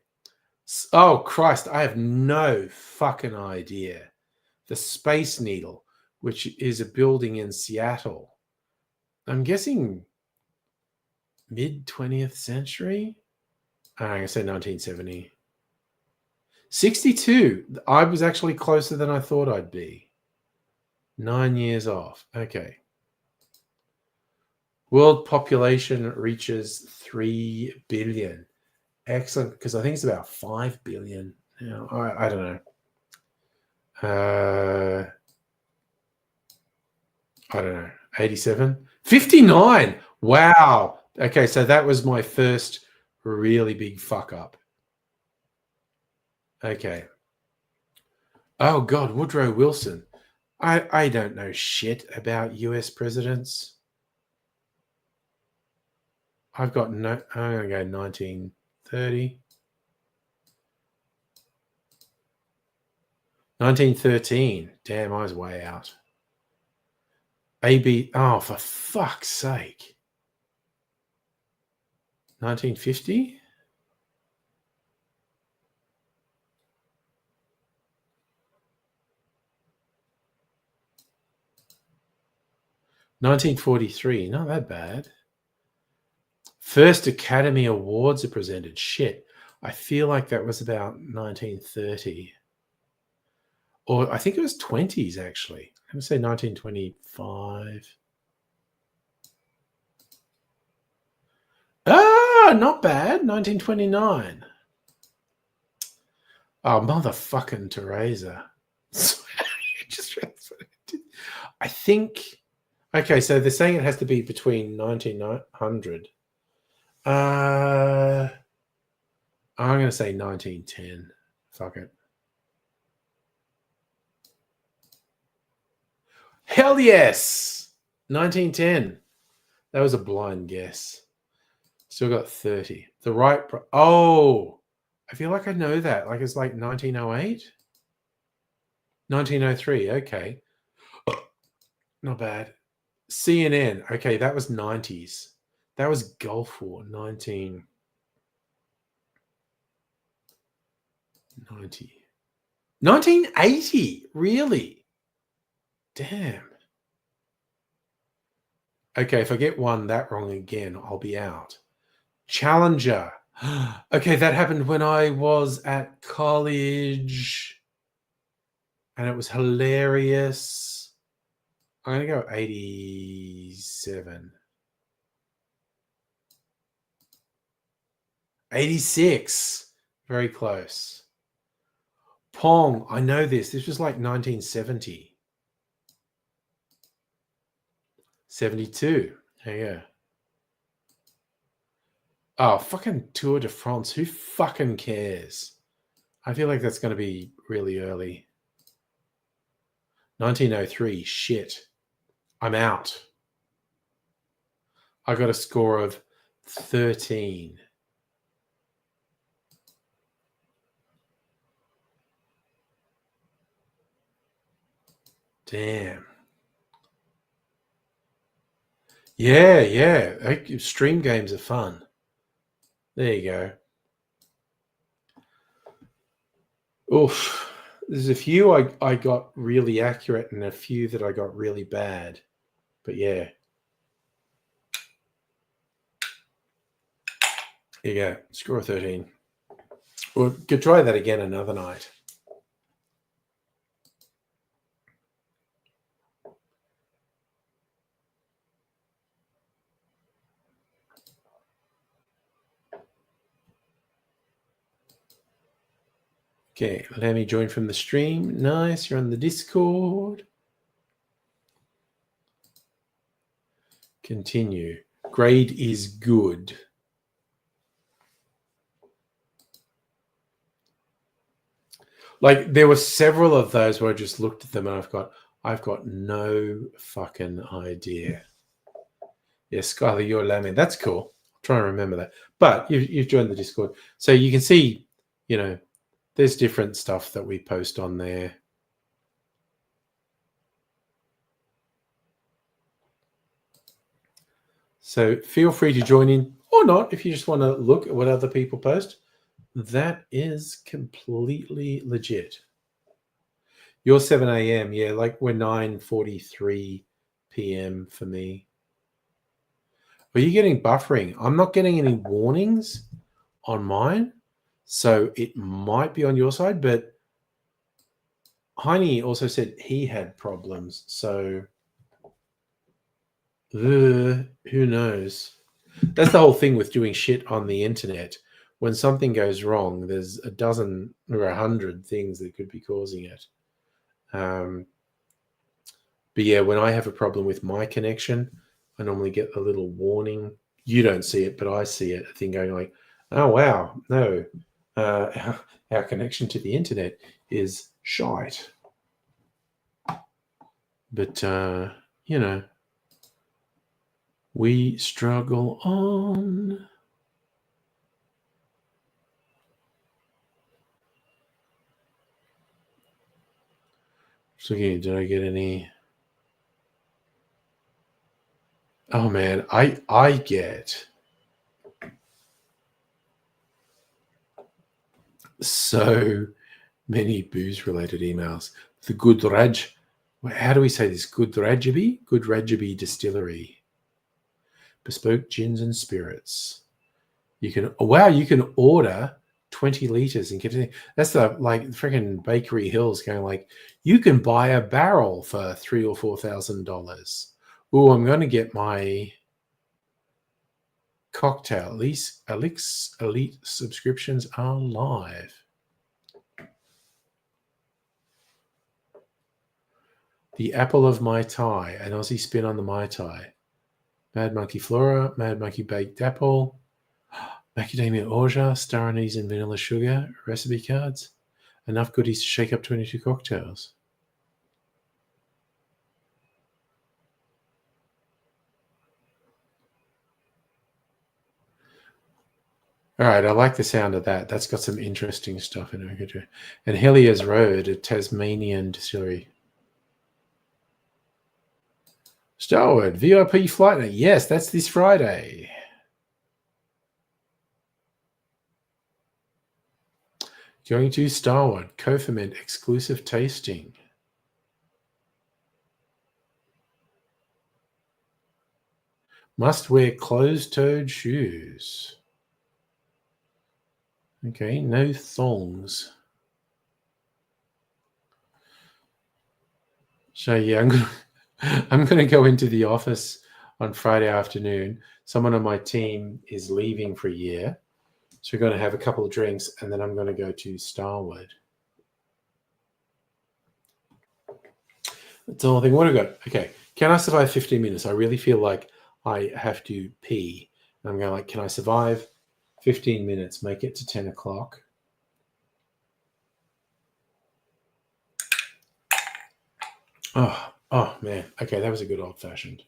Oh, Christ, I have no fucking idea. The Space Needle, which is a building in Seattle. I'm guessing mid-20th century? I'm going to say 1970. 62. I was actually closer than I thought I'd be. 9 years off. Okay. World population reaches 3 billion. Excellent, because I think it's about 5 billion. Now, I don't know. I don't know. 87? 59! Wow. Okay, so that was my first really big fuck up. Okay. Oh, God, Woodrow Wilson. I don't know shit about US presidents. I've got no... I'm going to go 1930. 1913. Damn, I was way out. AB... Oh, for fuck's sake. 1950? $1943, not that bad. First Academy Awards are presented. Shit. I feel like that was about 1930. Or I think it was 20s, actually. I'm going to say 1925. Ah, not bad. 1929. Oh, motherfucking Teresa. I think. Okay, so they're saying it has to be between 1900. I'm going to say 1910. Fuck it. Hell yes! 1910. That was a blind guess. Still got 30. The right. Oh, I feel like I know that. Like it's like 1908? 1903. Okay. Not bad. CNN. Okay, that was 90s. That was Gulf War. 1990. 1980. Really? Damn. Okay, if I get one that wrong again, I'll be out. Challenger. Okay, that happened when I was at college and it was hilarious. I'm going to go 87. 86. Very close. Pong. I know this. This was like 1970. 72. There you go. Oh, fucking Tour de France. Who fucking cares? I feel like that's going to be really early. 1903. Shit. I'm out. I got a score of 13. Damn. Yeah. Stream games are fun. There you go. Oof. There's a few I got really accurate and a few that I got really bad. But yeah. Here you go. Score 13. We'll could try that again another night. Okay, let me join from the stream. Nice, you're on the Discord. Continue. Grade is good. Like there were several of those where I just looked at them and I've got no fucking idea. Yeah, Skylar, you're Lamin. That's cool. I'll try and remember that. But you've joined the Discord. So you can see, there's different stuff that we post on there. So feel free to join in or not if you just want to look at what other people post. That is completely legit. You're 7 a.m. Yeah, like we're 9:43 p.m. for me. Are you getting buffering? I'm not getting any warnings on mine. So it might be on your side, but Heine also said he had problems. So who knows? That's the whole thing with doing shit on the internet. When something goes wrong, there's a dozen or 100 things that could be causing it. But yeah, when I have a problem with my connection, I normally get a little warning. You don't see it, but I see it. A thing going like, oh, wow, no, our connection to the internet is shite. But, we struggle on. So again, did I get any? Oh man, I get so many booze-related emails. The Good Raj, how do we say this? Good Rajabi Distillery, bespoke gins and spirits. You can order 20 liters and get it. That's the freaking Bakery Hills going like, you can buy a barrel for $3,000 or $4,000. Oh, I'm going to get my cocktail. Elite subscriptions are live. The apple of Mai Tai, an Aussie spin on the Mai Tai. Mad Monkey Flora, Mad Monkey Baked Apple, Macadamia Orgeat, star anise and vanilla sugar, recipe cards. Enough goodies to shake up 22 cocktails. All right, I like the sound of that. That's got some interesting stuff in it. And Helia's Road, a Tasmanian distillery. Starward, VIP flight night. Yes, that's this Friday. Going to Starward, Co-Ferment exclusive tasting. Must wear closed-toed shoes. Okay, no thongs. So yeah, I'm gonna go into the office on Friday afternoon. Someone on my team is leaving for a year, so we're going to have a couple of drinks, and then I'm going to go to Starward. That's the whole thing. What have we got? Okay, can I survive 15 minutes? I really feel like I have to pee. And I'm going like, can I survive 15 minutes? Make it to 10 o'clock. Oh man. Okay, that was a good old fashioned.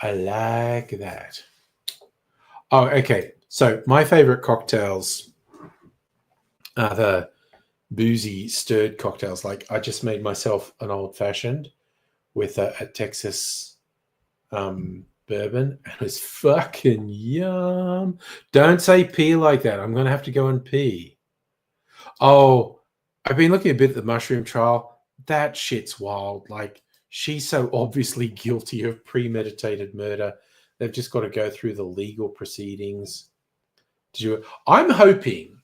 I like that. Oh, okay. So my favorite cocktails are the boozy stirred cocktails. Like I just made myself an old fashioned with a Texas bourbon. It was fucking yum. Don't say pee like that. I'm going to have to go and pee. Oh, I've been looking a bit at the mushroom trial. That shit's wild. Like she's so obviously guilty of premeditated murder. They've just got to go through the legal proceedings to do it. I'm hoping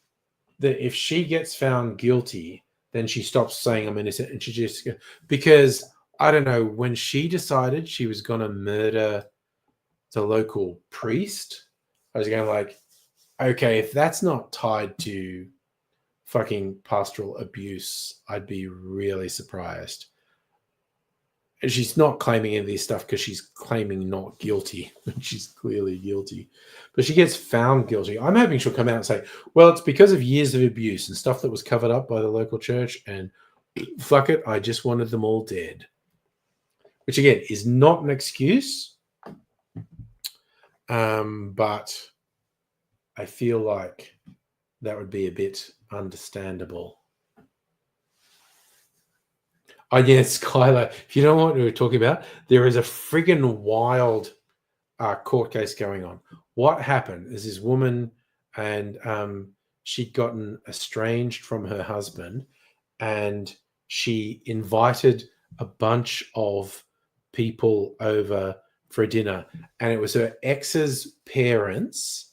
that if she gets found guilty, then she stops saying I'm innocent and she just, because I don't know, when she decided she was going to murder the local priest, I was going like, okay, if that's not tied to fucking pastoral abuse, I'd be really surprised. She's not claiming any of this stuff because she's claiming not guilty. She's clearly guilty. But she gets found guilty. I'm hoping she'll come out and say, well, it's because of years of abuse and stuff that was covered up by the local church, and fuck it, I just wanted them all dead. Which, again, is not an excuse. But I feel like that would be a bit understandable. Oh, yeah, Skylar, if you don't know what we were talking about, there is a friggin' wild court case going on. What happened is this woman, and she'd gotten estranged from her husband, and she invited a bunch of people over for a dinner, and it was her ex's parents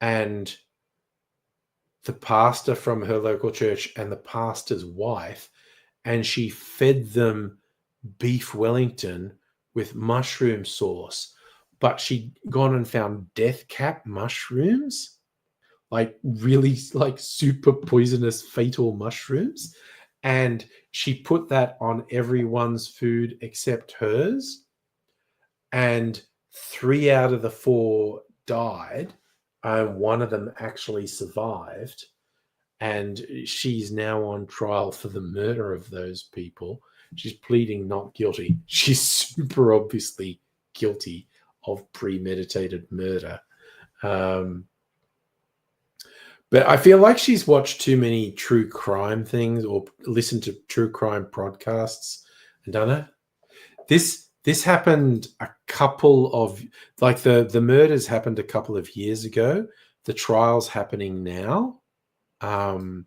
and the pastor from her local church and the pastor's wife, and she fed them beef Wellington with mushroom sauce. But she'd gone and found death cap mushrooms, like really like super poisonous, fatal mushrooms. And she put that on everyone's food except hers. And 3 out of the 4 died. One of them actually survived. And she's now on trial for the murder of those people. She's pleading not guilty. She's super obviously guilty of premeditated murder. But I feel like she's watched too many true crime things or listened to true crime podcasts and done it. This happened a couple of, like the murders happened a couple of years ago. The trial's happening now. But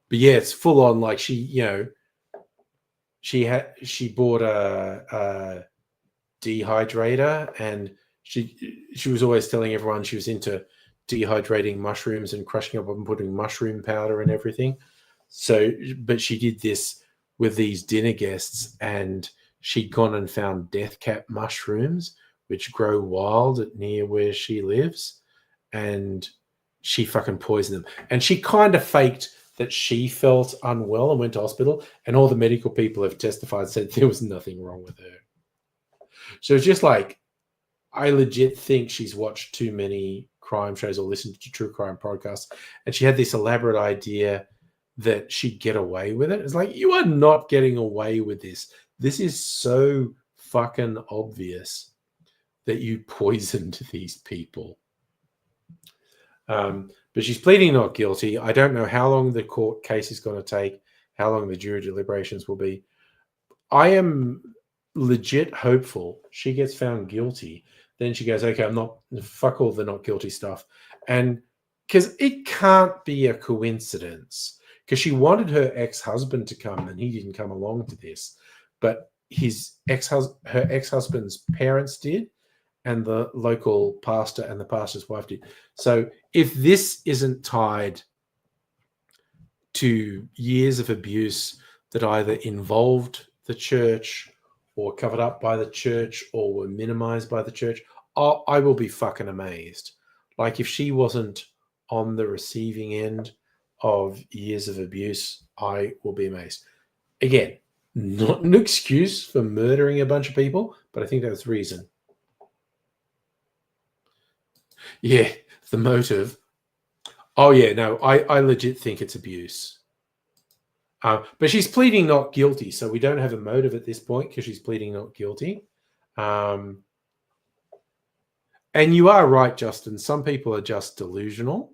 yeah, it's full on. Like she bought a dehydrator, and she was always telling everyone she was into dehydrating mushrooms and crushing up and putting mushroom powder and everything. So, but she did this with these dinner guests, and she'd gone and found death cap mushrooms, which grow wild near where she lives, and she fucking poisoned them. And she kind of faked that she felt unwell and went to hospital, and all the medical people have testified, said there was nothing wrong with her. So it's just like, I legit think she's watched too many crime shows or listened to true crime podcasts, and she had this elaborate idea that she'd get away with it. It's like, you are not getting away with this. This is so fucking obvious that you poisoned these people. But she's pleading not guilty. I don't know how long the court case is going to take, how long the jury deliberations will be. I am legit hopeful she gets found guilty. Then she goes, okay, I'm not, fuck all the not guilty stuff. And because it can't be a coincidence, because she wanted her ex-husband to come and he didn't come along to this, but her ex-husband's parents did, and the local pastor and the pastor's wife did. So if this isn't tied to years of abuse that either involved the church or covered up by the church or were minimized by the church, I will be fucking amazed. Like, if she wasn't on the receiving end of years of abuse, I will be amazed. Again, not an excuse for murdering a bunch of people, but I think that's reason. Yeah, the motive. Oh, yeah, no, I legit think it's abuse. But she's pleading not guilty, so we don't have a motive at this point because she's pleading not guilty. And you are right, Justin. Some people are just delusional.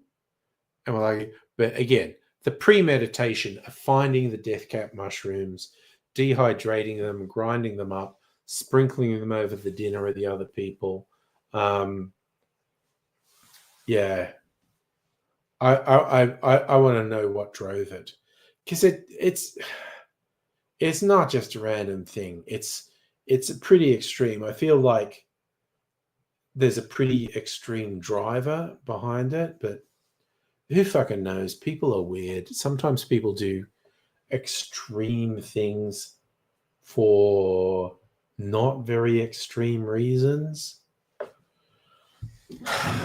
And we're like, but again, the premeditation of finding the death cap mushrooms, dehydrating them, grinding them up, sprinkling them over the dinner of the other people. Yeah, I want to know what drove it, because it's not just a random thing. It's pretty extreme. I feel like there's a pretty extreme driver behind it, but who fucking knows? People are weird. Sometimes people do extreme things for not very extreme reasons.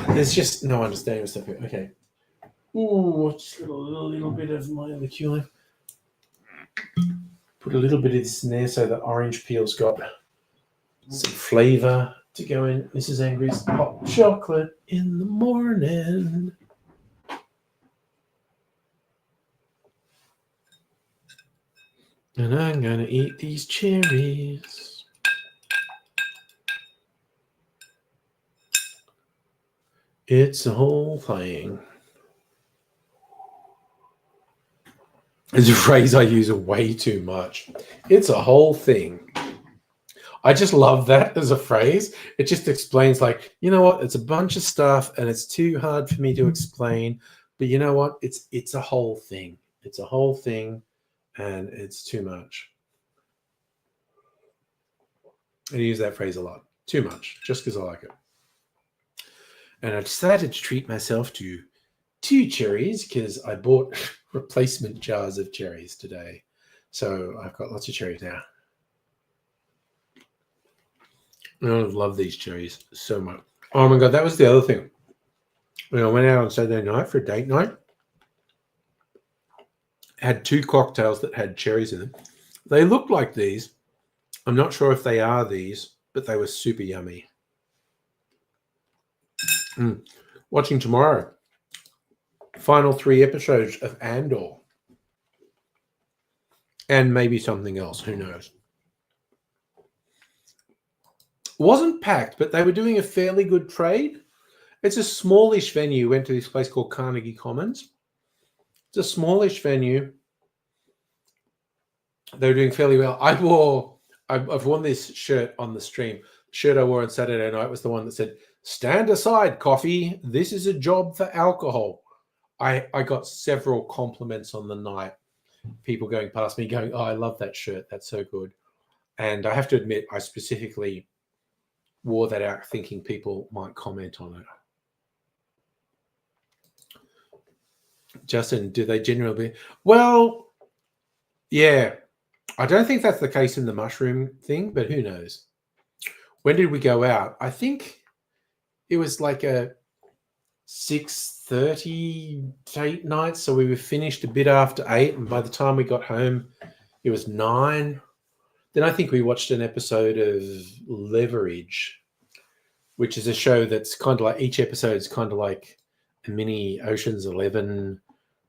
There's just no understanding of stuff here. Okay. Ooh, just a little bit of my liqueur. Put a little bit of this in there so the orange peel's got some flavor to go in. Mrs. Angry's hot chocolate in the morning. And I'm going to eat these cherries. It's a whole thing. It's a phrase I use way too much. It's a whole thing. I just love that as a phrase. It just explains, like, you know what? It's a bunch of stuff and it's too hard for me to explain. But you know what? It's a whole thing. It's a whole thing and it's too much. I use that phrase a lot. Too much, just because I like it. And I decided to treat myself to 2 cherries because I bought replacement jars of cherries today. So I've got lots of cherries now. I love these cherries so much. Oh my God, that was the other thing. When I went out on Saturday night for a date night, I had 2 cocktails that had cherries in them. They looked like these. I'm not sure if they are these, but they were super yummy. Watching tomorrow, final 3 episodes of Andor, and maybe something else. Who knows? Wasn't packed, but they were doing a fairly good trade. It's a smallish venue. Went to this place called Carnegie Commons. It's a smallish venue. They were doing fairly well. I've worn this shirt on the stream. The shirt I wore on Saturday night was the one that said, "Stand aside, coffee. This is a job for alcohol." I got several compliments on the night. People going past me going, "Oh, I love that shirt. That's so good." And I have to admit, I specifically wore that out thinking people might comment on it. Justin, do they generally? Well, yeah. I don't think that's the case in the mushroom thing, but who knows? When did we go out? I think it was like 6:30 date night, so we were finished a bit after 8, and by the time we got home, it was 9. Then I think we watched an episode of Leverage, which is a show that's kind of like each episode is kind of like a mini Ocean's 11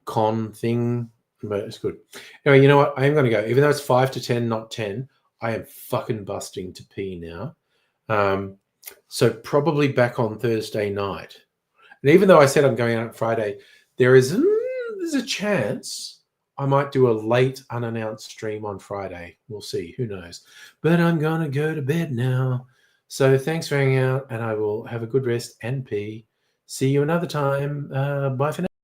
con thing, but it's good. Anyway, you know what? I am going to go. Even though it's 5 to 10, not 10, I am fucking busting to pee now. So probably back on Thursday night. And even though I said I'm going out on Friday, there's a chance I might do a late unannounced stream on Friday. We'll see. Who knows? But I'm going to go to bed now. So thanks for hanging out, and I will have a good rest and pee. See you another time. Bye for now.